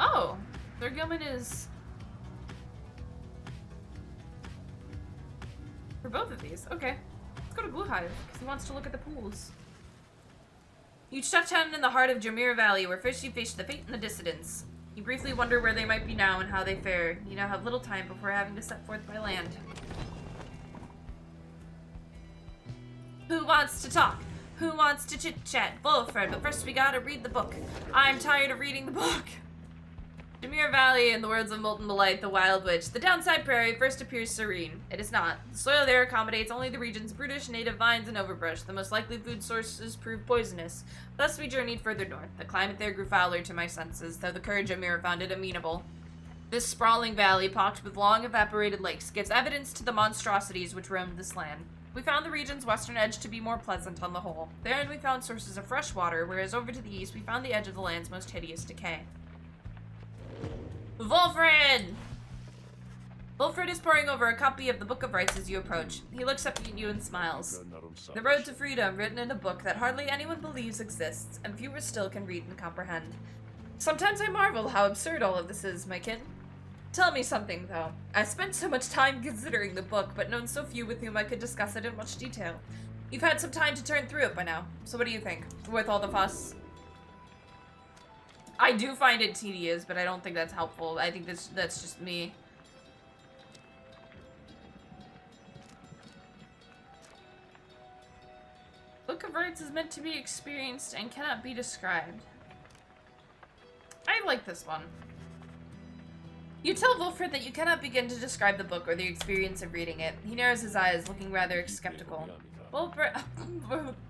Oh! Their Gilman is... for both of these. Okay. Let's go to Blue Hive, because he wants to look at the pools. You touch down in the heart of Jamir Valley, where first you faced the fate and the dissidents. You briefly wonder where they might be now and how they fare. You now have little time before having to set forth by land. Who wants to talk? Who wants to chit-chat? Bullfred, but first we gotta read the book. I'm tired of reading the book. Jamir Valley, in the words of Molten Delight, the Wild Witch, the downside prairie first appears serene. It is not. The soil there accommodates only the region's brutish native vines and overbrush. The most likely food sources prove poisonous. Thus we journeyed further north. The climate there grew fouler to my senses, though the courage of Jamir found it amenable. This sprawling valley, pocked with long evaporated lakes, gives evidence to the monstrosities which roamed this land. We found the region's western edge to be more pleasant on the whole. Therein we found sources of fresh water, whereas over to the east we found the edge of the land's most hideous decay. Wolfred! Wolfred is poring over a copy of the Book of Rites as you approach. He looks up at you and smiles. The road to freedom, written in a book that hardly anyone believes exists, and fewer still can read and comprehend. Sometimes I marvel how absurd all of this is, my kin. Tell me something, though. I spent so much time considering the book, but known so few with whom I could discuss it in much detail. You've had some time to turn through it by now, so what do you think? Worth all the fuss? I do find it tedious, but I don't think that's helpful. I think that's just me. Book of Rites is meant to be experienced and cannot be described. I like this one. You tell Wolfred that you cannot begin to describe the book or the experience of reading it. He narrows his eyes, looking rather skeptical. Well,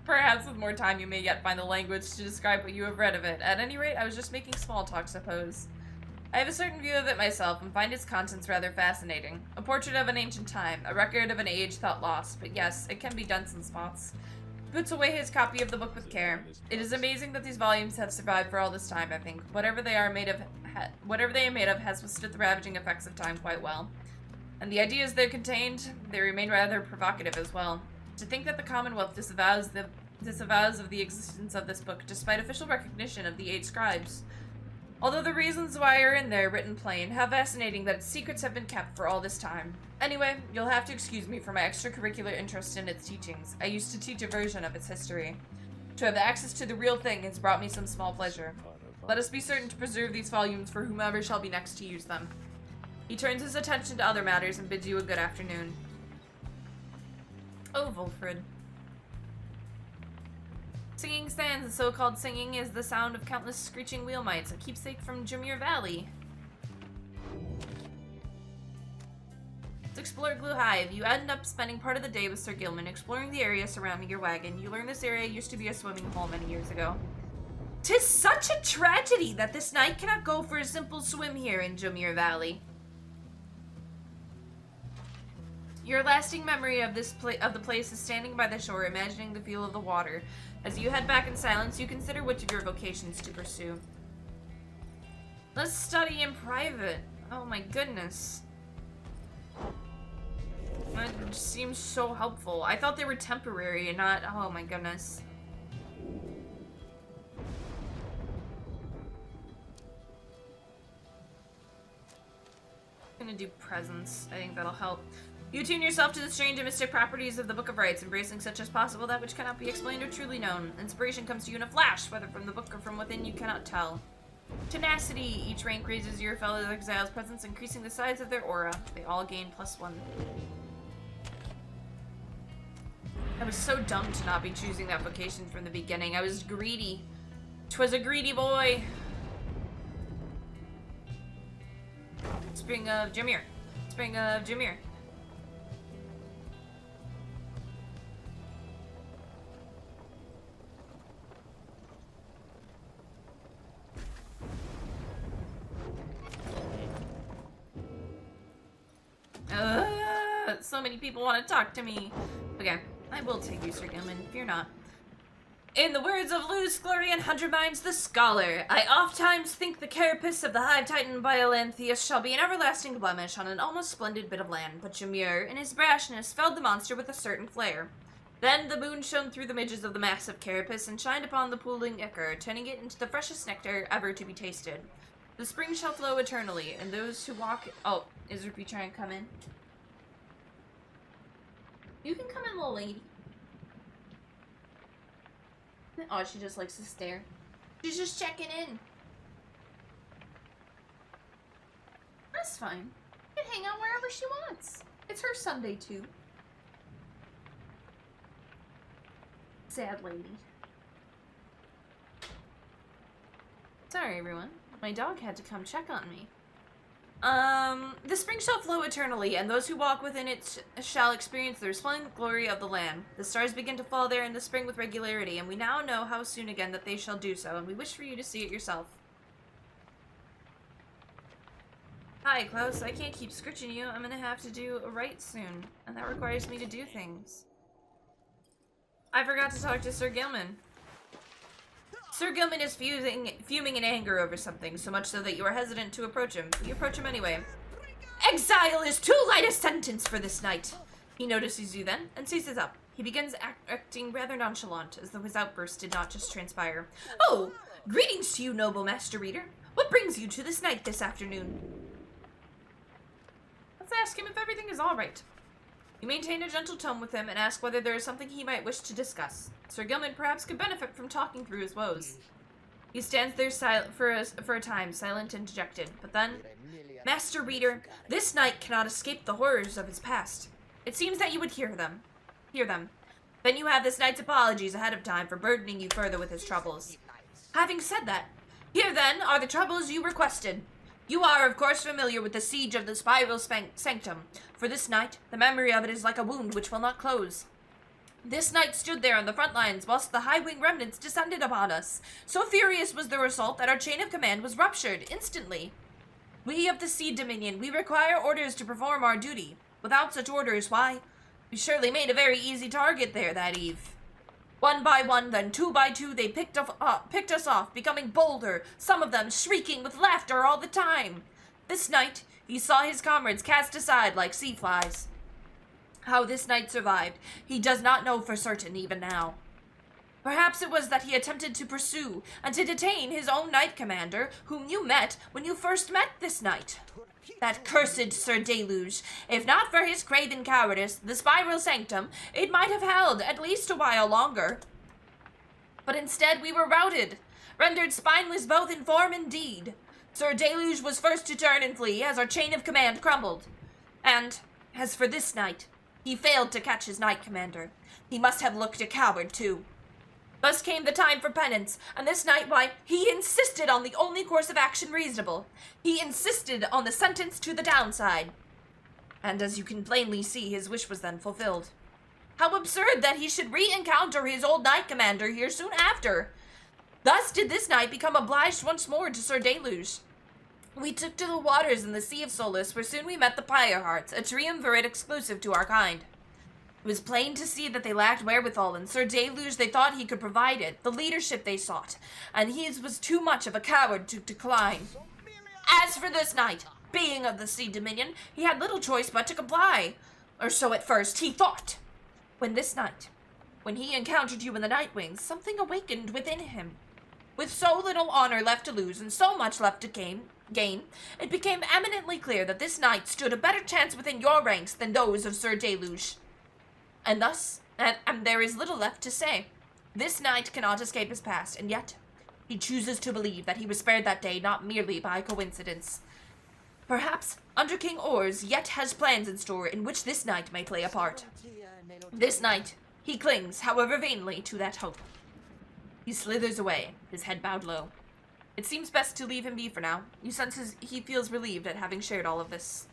perhaps with more time you may yet find the language to describe what you have read of it. At any rate, I was just making small talk, suppose. I have a certain view of it myself, and find its contents rather fascinating. A portrait of an ancient time, a record of an age thought lost, but yes, it can be done in spots. He puts away his copy of the book with care. It is amazing that these volumes have survived for all this time, I think. Whatever they are made of has withstood the ravaging effects of time quite well. And the ideas they're contained, they remain rather provocative as well. To think that the Commonwealth disavows of the existence of this book, despite official recognition of the 8 scribes. Although the reasons why are in there written plain, how fascinating that its secrets have been kept for all this time. Anyway, you'll have to excuse me for my extracurricular interest in its teachings. I used to teach a version of its history. To have access to the real thing has brought me some small pleasure. Let us be certain to preserve these volumes for whomever shall be next to use them. He turns his attention to other matters and bids you a good afternoon. Oh, Wolfred. Singing Sands, the so-called singing, is the sound of countless screeching wheel mites, a keepsake from Jameer Valley. Let's explore Glue Hive. You end up spending part of the day with Sir Gilman, exploring the area surrounding your wagon. You learn this area used to be a swimming hole many years ago. 'Tis such a tragedy that this knight cannot go for a simple swim here in Jameer Valley. Your lasting memory of the place is standing by the shore, imagining the feel of the water. As you head back in silence, you consider which of your vocations to pursue. Let's study in private. Oh my goodness. That just seems so helpful. I thought they were temporary and not... Oh my goodness. I'm gonna do presence. I think that'll help. You tune yourself to the strange and mystic properties of the Book of Rites, embracing such as possible that which cannot be explained or truly known. Inspiration comes to you in a flash, whether from the book or from within, you cannot tell. Tenacity. Each rank raises your fellow exiles' presence, increasing the size of their aura. They all gain +1. I was so dumb to not be choosing that vocation from the beginning. I was greedy. 'Twas a greedy boy. Spring of Jameer. Spring of Jameer. So many people want to talk to me. Okay, I will take you, Sir Gilman. Fear not. In the words of Luz Glorian Hundredminds the Scholar, I oft-times think the carapace of the Hive Titan Biolanthius shall be an everlasting blemish on an almost splendid bit of land, but Jameer, in his brashness, felled the monster with a certain flare. Then the moon shone through the midges of the massive carapace and shined upon the pooling ichor, turning it into the freshest nectar ever to be tasted. The spring shall flow eternally, and those who walk... Oh, is Ruby trying to come in? You can come in, little lady. Oh, she just likes to stare. She's just checking in. That's fine. She can hang out wherever she wants. It's her Sunday, too. Sad lady. Sorry, everyone. My dog had to come check on me. The spring shall flow eternally, and those who walk within it shall experience the resplendent glory of the land. The stars begin to fall there in the spring with regularity, and we now know how soon again that they shall do so, and we wish for you to see it yourself. Hi, Klaus. I can't keep scritching you. I'm gonna have to do a rite soon, and that requires me to do things. I forgot to talk to Sir Gilman. Sir Gilman is fuming in anger over something, so much so that you are hesitant to approach him. You approach him anyway. Exile is too light a sentence for this night. He notices you then, and seizes up. He begins acting rather nonchalant, as though his outburst did not just transpire. Oh, greetings to you, noble Master Reader. What brings you to this night this afternoon? Let's ask him if everything is all right. You maintain a gentle tone with him and ask whether there is something he might wish to discuss. Sir Gilman perhaps could benefit from talking through his woes. He stands there for a time, silent and dejected, but then, Master Reader, this knight cannot escape the horrors of his past. It seems that you would hear them. Then you have this knight's apologies ahead of time for burdening you further with his troubles. Having said that, here then are the troubles you requested. You are, of course, familiar with the siege of the Spiral Sanctum. For this night, the memory of it is like a wound which will not close. This knight stood there on the front lines whilst the high-wing remnants descended upon us. So furious was the assault that our chain of command was ruptured instantly. We of the Sea Dominion, we require orders to perform our duty. Without such orders, why, we surely made a very easy target there that eve. One by one, then 2 by 2, they picked us off, becoming bolder, some of them shrieking with laughter all the time. This night, he saw his comrades cast aside like sea flies. How this knight survived, he does not know for certain even now. Perhaps it was that he attempted to pursue and to detain his own knight commander, whom you met when you first met this knight. That cursed Sir Deluge. If not for his craven cowardice, the Spiral Sanctum, it might have held at least a while longer. But instead we were routed, rendered spineless both in form and deed. Sir Deluge was first to turn and flee as our chain of command crumbled. And, as for this knight, he failed to catch his knight commander. He must have looked a coward too. Thus came the time for penance, and this night, why, he insisted on the only course of action reasonable. He insisted on the sentence to the downside. And as you can plainly see, his wish was then fulfilled. How absurd that he should re-encounter his old knight commander here soon after. Thus did this knight become obliged once more to Sir Deluge. We took to the waters in the Sea of Solace, where soon we met the Pyre hearts, a triumvirate exclusive to our kind. It was plain to see that they lacked wherewithal, and Sir Deluge they thought he could provide it, the leadership they sought, and his was too much of a coward to decline. As for this knight, being of the Sea Dominion, he had little choice but to comply, or so at first he thought. When this night, when he encountered you in the Nightwings, something awakened within him. With so little honor left to lose and so much left to gain, it became eminently clear that this knight stood a better chance within your ranks than those of Sir Deluge. And thus, and there is little left to say. This knight cannot escape his past, and yet he chooses to believe that he was spared that day not merely by coincidence. Perhaps Under King Ors yet has plans in store in which this knight may play a part. This night, he clings, however vainly, to that hope. He slithers away, his head bowed low. It seems best to leave him be for now. You sense he feels relieved at having shared all of this.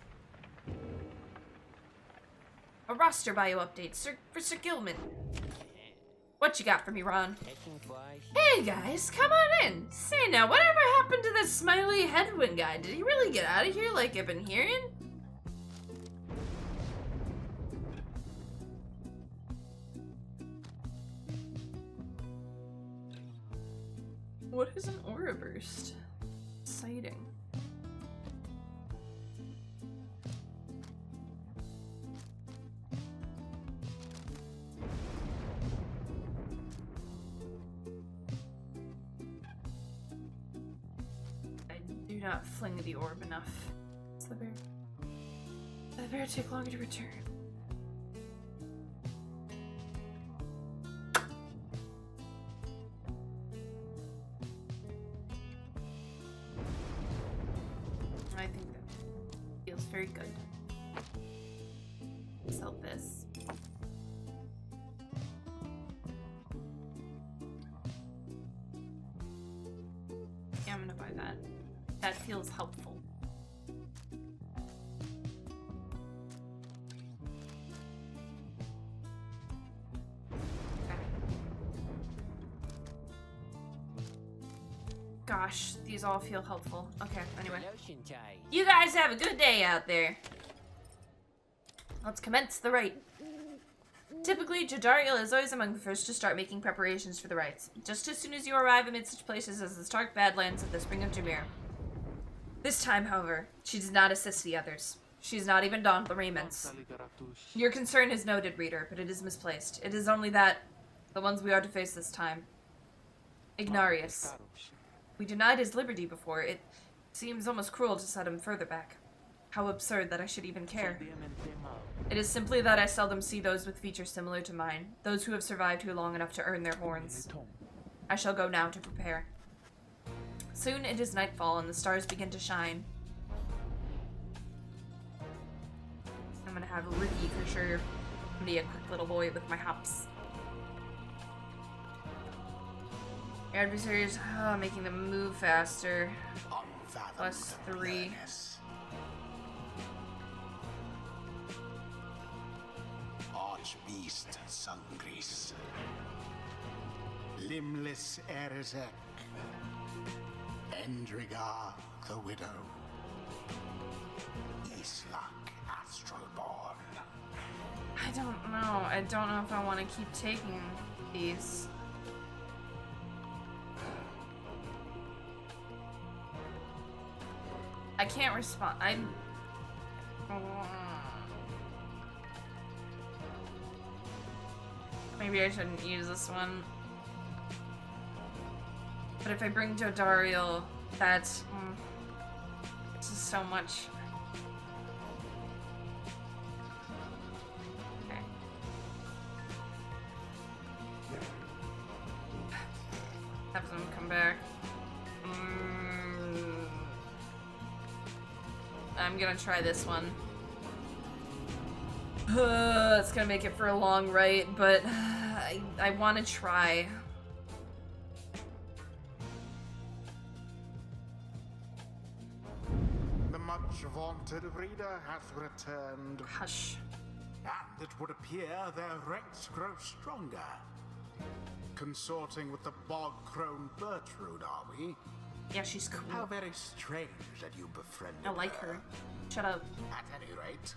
A roster bio update for Sir Gilman. What you got for me, Ron? Hey guys, come on in. Say now, whatever happened to this smiley headwind guy? Did he really get out of here like I've been hearing? What is an aura burst? Exciting. I do not fling the orb enough. Does the bear take longer to return? I think that feels very good. Sell this. Yeah, I'm gonna buy that. That feels helpful. Gosh, these all feel helpful. Okay, anyway. You guys have a good day out there. Let's commence the rite. Typically, Jadariel is always among the first to start making preparations for the rites, just as soon as you arrive amid such places as the stark badlands of the Spring of Jameer. This time, however, she does not assist the others. She has not even donned the raiments. Your concern is noted, reader, but it is misplaced. It is only that the ones we are to face this time. Ignarius. We denied his liberty before. It seems almost cruel to set him further back. How absurd that I should even care. It is simply that I seldom see those with features similar to mine, those who have survived here long enough to earn their horns. I shall go now to prepare. Soon it is nightfall and the stars begin to shine. I'm gonna have a Ricky for sure. I'm gonna be a quick little boy with my hops. Your adversaries, making them move faster. +3. Archbeast Sungris. Limbless Erzek. Endrigar the Widow. Islak Astralborn. I don't know. I don't know if I want to keep taking these. I can't respond. Maybe I shouldn't use this one. But if I bring Jodariel, that's just so much. Okay. Have them come back. I'm gonna try this one. It's gonna make it for a long rite, but I want to try. vaunted reader has returned. Hush. And it would appear their ranks grow stronger. Consorting with the bog-crone Bertrude, are we? Yeah, she's cool. How very strange that you befriended I like her. Shut up. At any rate,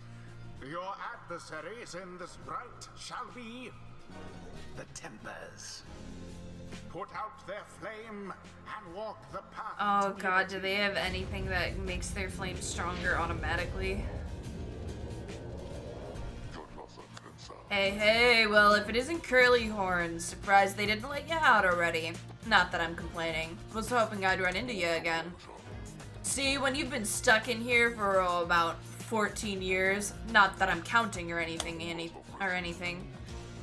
your adversaries in this fight shall be the Tempers. Put out their flame and walk the path. Oh god, do they have anything that makes their flame stronger automatically? Hey, well, if it isn't Curly Horns, surprised they didn't let you out already. Not that I'm complaining. Was hoping I'd run into you again. See, when you've been stuck in here for about 14 years, not that I'm counting or anything,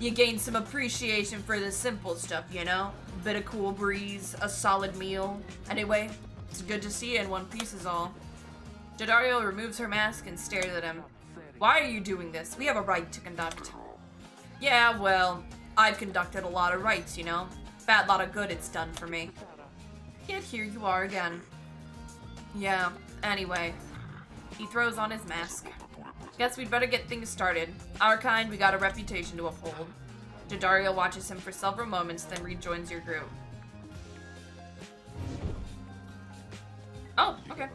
you gain some appreciation for the simple stuff, you know? Bit of cool breeze, a solid meal. Anyway, it's good to see you in one piece is all. Jadario removes her mask and stares at him. Why are you doing this? We have a right to conduct. Yeah, well, I've conducted a lot of rights, you know? Fat lot of good it's done for me. Yet here you are again. Yeah, anyway. He throws on his mask. Guess we'd better get things started. Our kind, we got a reputation to uphold. Jadario watches him for several moments, then rejoins your group. Oh, okay.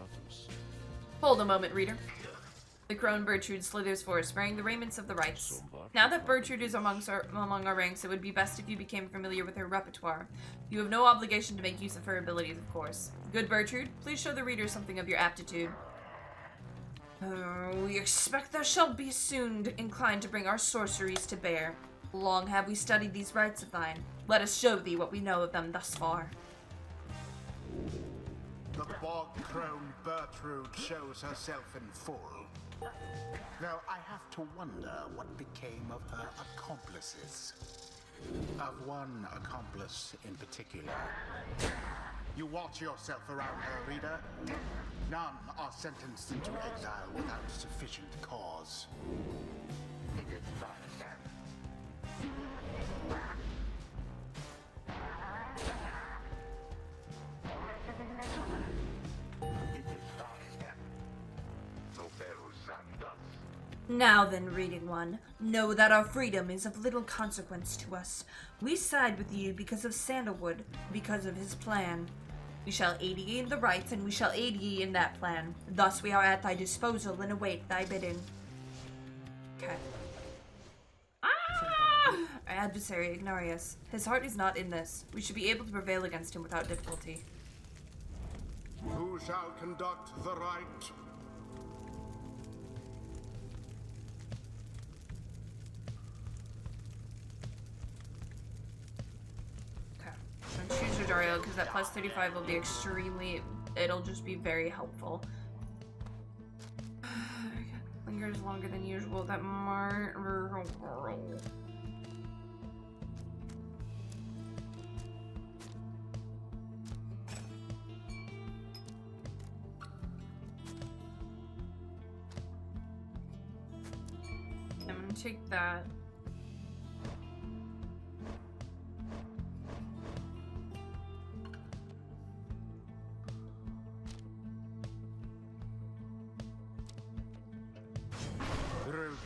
Hold a moment, reader. The crone Bertrude slithers forth, wearing the raiments of the rites. Now that Bertrude is among our ranks, it would be best if you became familiar with her repertoire. You have no obligation to make use of her abilities, of course. Good Bertrude, please show the reader something of your aptitude. We expect thou shalt be soon inclined to bring our sorceries to bear. Long have we studied these rites of thine. Let us show thee what we know of them thus far. The bog-crone Bertrude shows herself in full. Though I have to wonder what became of her accomplices. Of one accomplice in particular. You watch yourself around her, reader. None are sentenced into exile without sufficient cause. Now then, reading one, know that our freedom is of little consequence to us. We side with you because of Sandalwood, because of his plan. We shall aid ye in the rites, and we shall aid ye in that plan. Thus we are at thy disposal and await thy bidding. Okay. Ah! Our adversary, Ignarius. His heart is not in this. We should be able to prevail against him without difficulty. Who shall conduct the rite? Choose your Dario because that plus 35 will be extremely, it'll just be very helpful. Lingers longer than usual. That I'm gonna take that.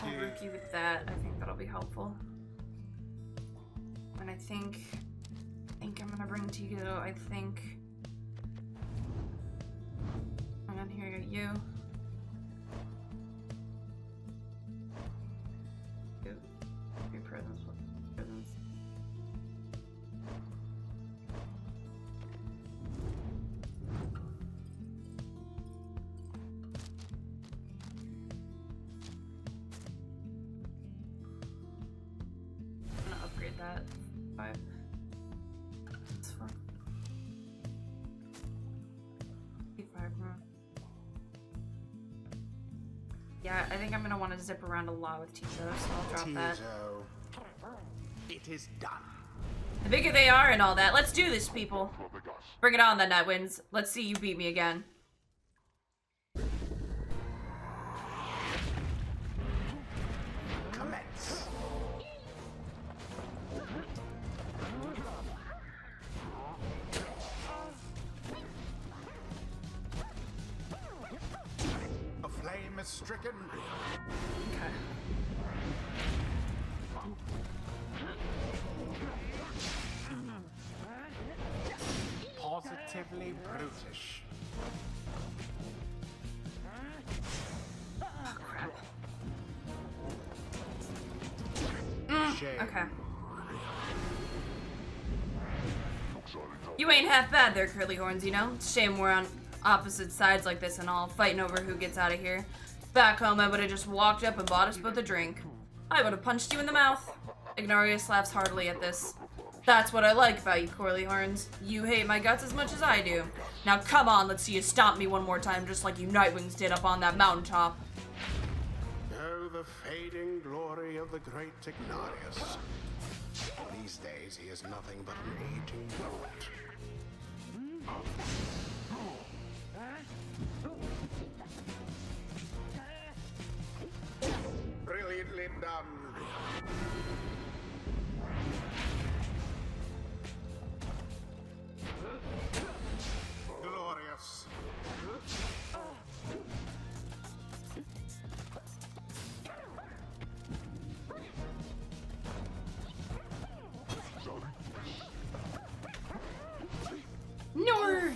I'll rookie with that. I think that'll be helpful. And I think I'm gonna bring Tito. I think I'm gonna hear you. Your presence. That 5. That's 4. 5. Yeah, I think I'm gonna want to zip around a lot with Tizo, so I'll drop that. It is done. The bigger they are and all that. Let's do this, people. Bring it on, then, Nightwinds. Let's see you beat me again. stricken. Okay. Positively brutish. Oh, crap. Shame. Okay. You ain't half bad there, Curly Horns, you know? Shame we're on opposite sides like this and all, fighting over who gets out of here. Back home, I would've just walked up and bought us both a drink. I would've punched you in the mouth. Ignarius laughs heartily at this. That's what I like about you, Curly Horns. You hate my guts as much as I do. Now come on, let's see you stomp me one more time just like you Nightwings did up on that mountaintop. Oh, the fading glory of the great Ignarius. These days, he is nothing but an aging poet. Brilliantly done. Glorious. Nor!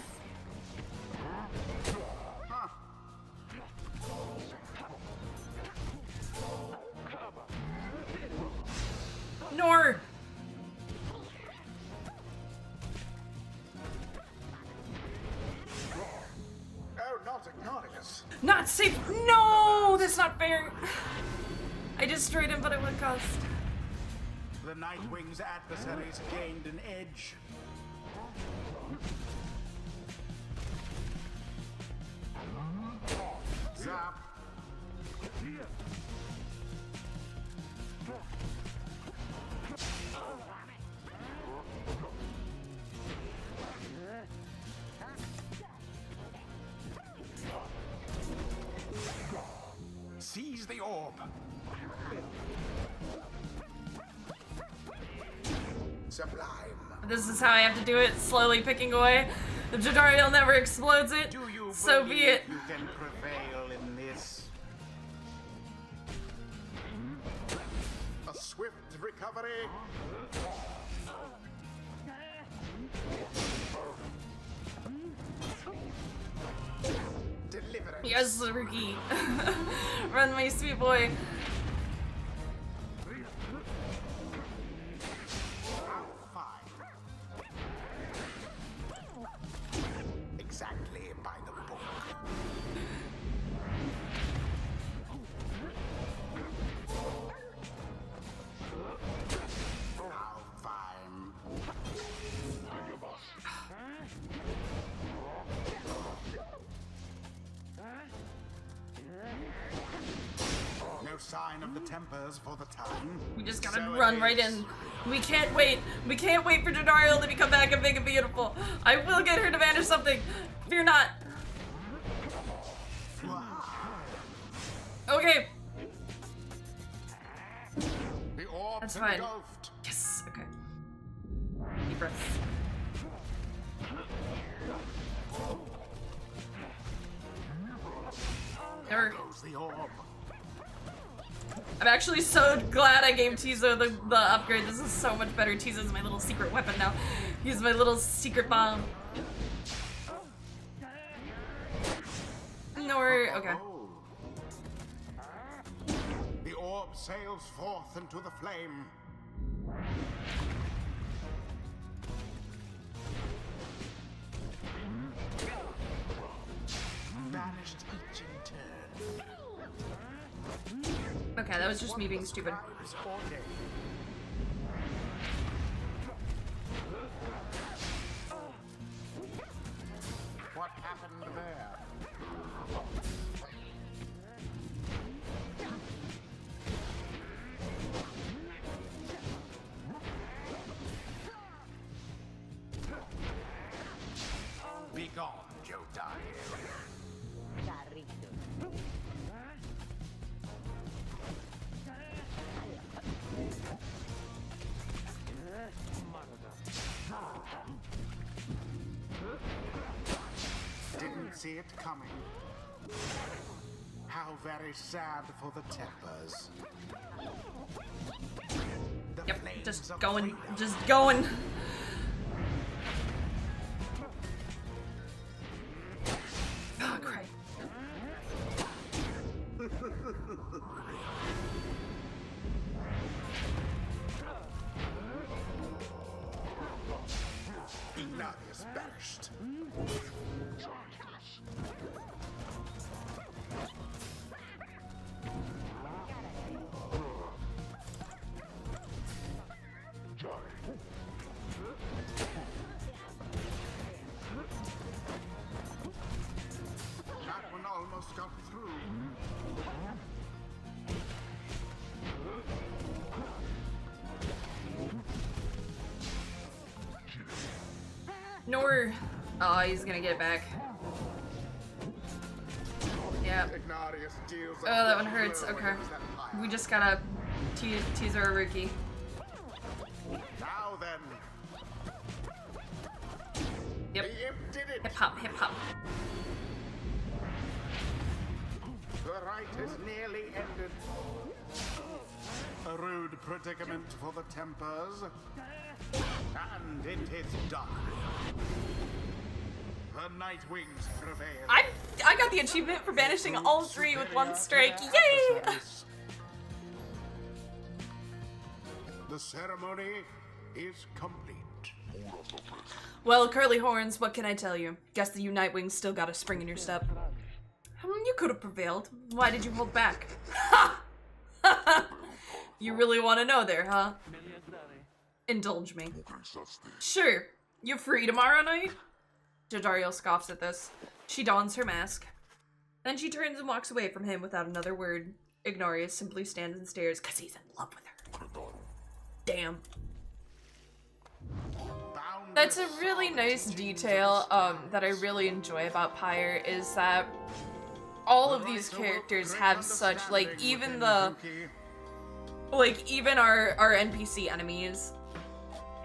Nor! Oh, not Ignarius. Not safe! No! That's not fair! I destroyed him, but at what cost? The Nightwing's adversaries gained an edge. Zap. Seize the orb. Sublime. This is how I have to do it, slowly picking away. The Jadariel never explodes it, Do you so be believe it. you can prevail in this? A swift recovery. Deliverance. Yes, Rookie. Run, my sweet boy. Fine. Exactly by the book. How fine. No sign of the Tempers for the time. We just gotta So it run right is. in. We can't wait. We can't wait for Jadariel to become back and big and beautiful. I will get her to vanish something. Fear not. Okay. The orb's That's fine. engulfed. Yes. Okay. Deep breaths. Never. Goes the orb. I'm actually so glad I gave Tizo the upgrade. This is so much better. Tizo's my little secret weapon now. He's my little secret bomb. No, okay. Oh. The orb sails forth into the flame. Vanished each in turn. Okay, that was just me being stupid. Scribes ordained. What happened there? Be gone, Jodai. Didn't see it coming. How very sad for the Tempers. The Yep, flames just of going, freedom. just going. Oh, crap. Ignatius banished. That one almost got through. Nor. Oh, he's gonna get it back. Yeah. Ignatius deals Oh, that one hurts. Okay. We just gotta tease our rookie. Now then. Yep. The imp did it. Hip hop, hip hop. The rite is nearly ended. A rude predicament for the Tempers. And it is done. The Nightwings prevail. I got the achievement for banishing all three with one strike. Yay! The ceremony is complete. Well, Curly Horns, what can I tell you? Guess the Nightwings still got a spring in your step. You could have prevailed. Why did you hold back? Ha! You really want to know there, huh? Indulge me. Sure. You're free tomorrow night? Jadariel scoffs at this. She dons her mask. Then she turns and walks away from him without another word. Ignatius simply stands and stares because he's in love with her. Damn. That's a really nice detail that I really enjoy about Pyre is that all of these characters have such, like, even the, like, even our NPC enemies,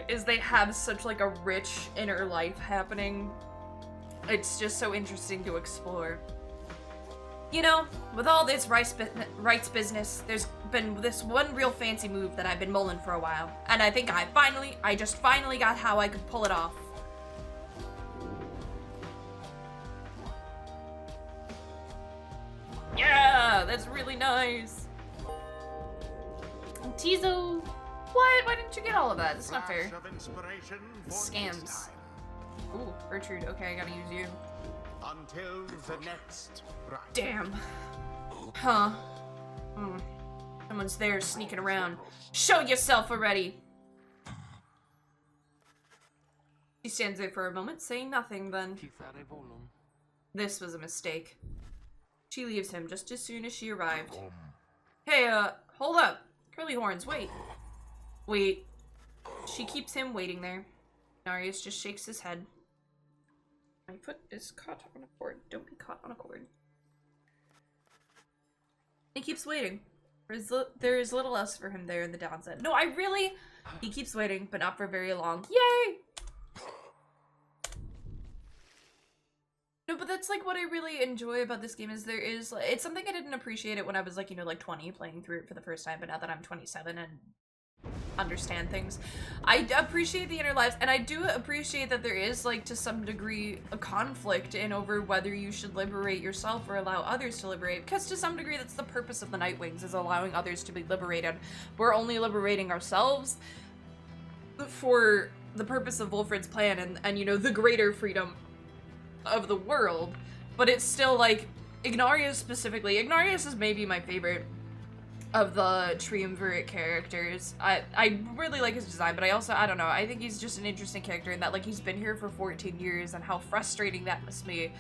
is they have such, like, a rich inner life happening. It's just so interesting to explore. You know, with all this rights business, there's been this one real fancy move that I've been mulling for a while, and I think I just finally got how I could pull it off. Yeah, that's really nice. Tizo, what? Why didn't you get all of that? That's not fair. Scams. Ooh, Gertrude. Okay, I gotta use you. Until the next rite. Damn. Huh. Someone's there sneaking around. Show yourself already! She stands there for a moment, saying nothing, then. This was a mistake. She leaves him just as soon as she arrived. Hey, hold up. Curly Horns, wait. Wait. She keeps him waiting there. Ignatius just shakes his head. My foot is caught on a cord. Don't be caught on a cord. He keeps waiting. There is little else for him there in the downset. No, he keeps waiting, but not for very long. Yay! No, but that's like what I really enjoy about this game is it's something I didn't appreciate it when I was like, you know, like 20 playing through it for the first time, but now that I'm 27 and understand things, I appreciate the inner lives, and I do appreciate that there is, like, to some degree a conflict in over whether you should liberate yourself or allow others to liberate, because to some degree that's the purpose of the Nightwings, is allowing others to be liberated. We're only liberating ourselves for the purpose of Wolfred's plan and you know, the greater freedom of the world, but it's still, like, Ignatius specifically. Ignatius is maybe my favorite of the triumvirate characters. I really like his design, but I don't know, I think he's just an interesting character in that, like, he's been here for 14 years and how frustrating that must be.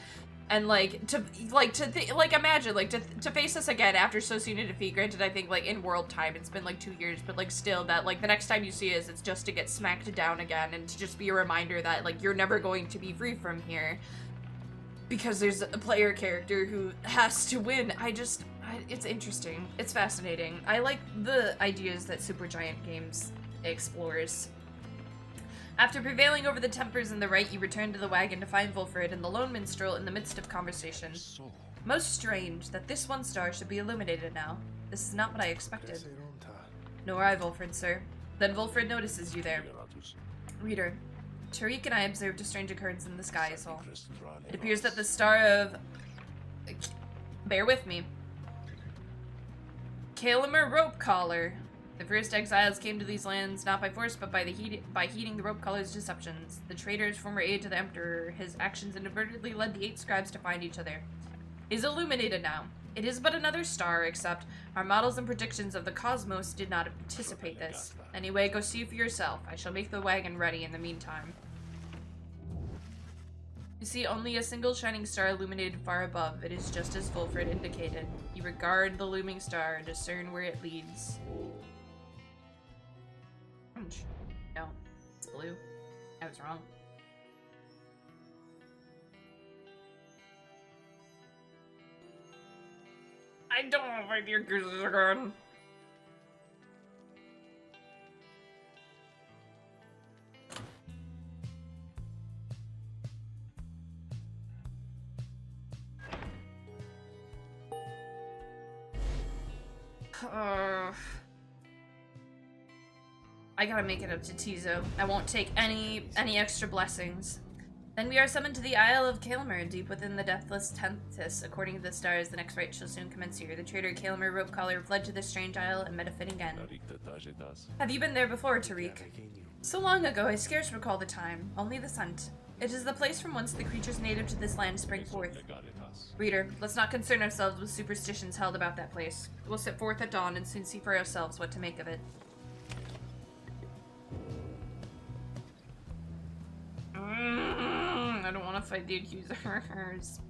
And, like, imagine, like, to face us again after so soon a defeat. Granted, I think, like, in world time, it's been, like, 2 years, but, like, still, that, like, the next time you see us, it's just to get smacked down again and to just be a reminder that, like, you're never going to be free from here. Because there's a player character who has to win. It's interesting. It's fascinating. I like the ideas that Supergiant Games explores. After prevailing over the Tempers and the Rite, you return to the wagon to find Wolfred and the lone minstrel in the midst of conversation. So, Most strange that this one star should be illuminated now. This is not what I expected. Nor I, Volfred, sir. Then Volfred notices you there. Reader, Tariq and I observed a strange occurrence in the sky as well. It appears that the star of... Bear with me. Kalimer Rope Collar. The first exiles came to these lands not by force, but by heeding the Rope Collar's deceptions. The traitor's former aide to the Emperor, his actions inadvertently led the 8 scribes to find each other. Is illuminated now. It is but another star, except our models and predictions of the cosmos did not anticipate this. Anyway, go see for yourself. I shall make the wagon ready in the meantime. You see only a single shining star illuminated far above. It is just as Volfred indicated. You regard the looming star and discern where it leads. Orange. No, it's blue. I was wrong. I don't know if your kisses are gone. I gotta make it up to Tizo. I won't take any extra blessings. Then we are summoned to the Isle of Kalimer, deep within the deathless Tenthus. According to the stars, the next rite shall soon commence here. The traitor Kalimer Rope Collar fled to this strange isle and met a fitting end. Have you been there before, Tariq? So long ago, I scarce recall the time. Only the scent. It is the place from whence the creatures native to this land spring forth. Reader, let's not concern ourselves with superstitions held about that place. We'll set forth at dawn and soon see for ourselves what to make of it. I don't want to fight the accusers.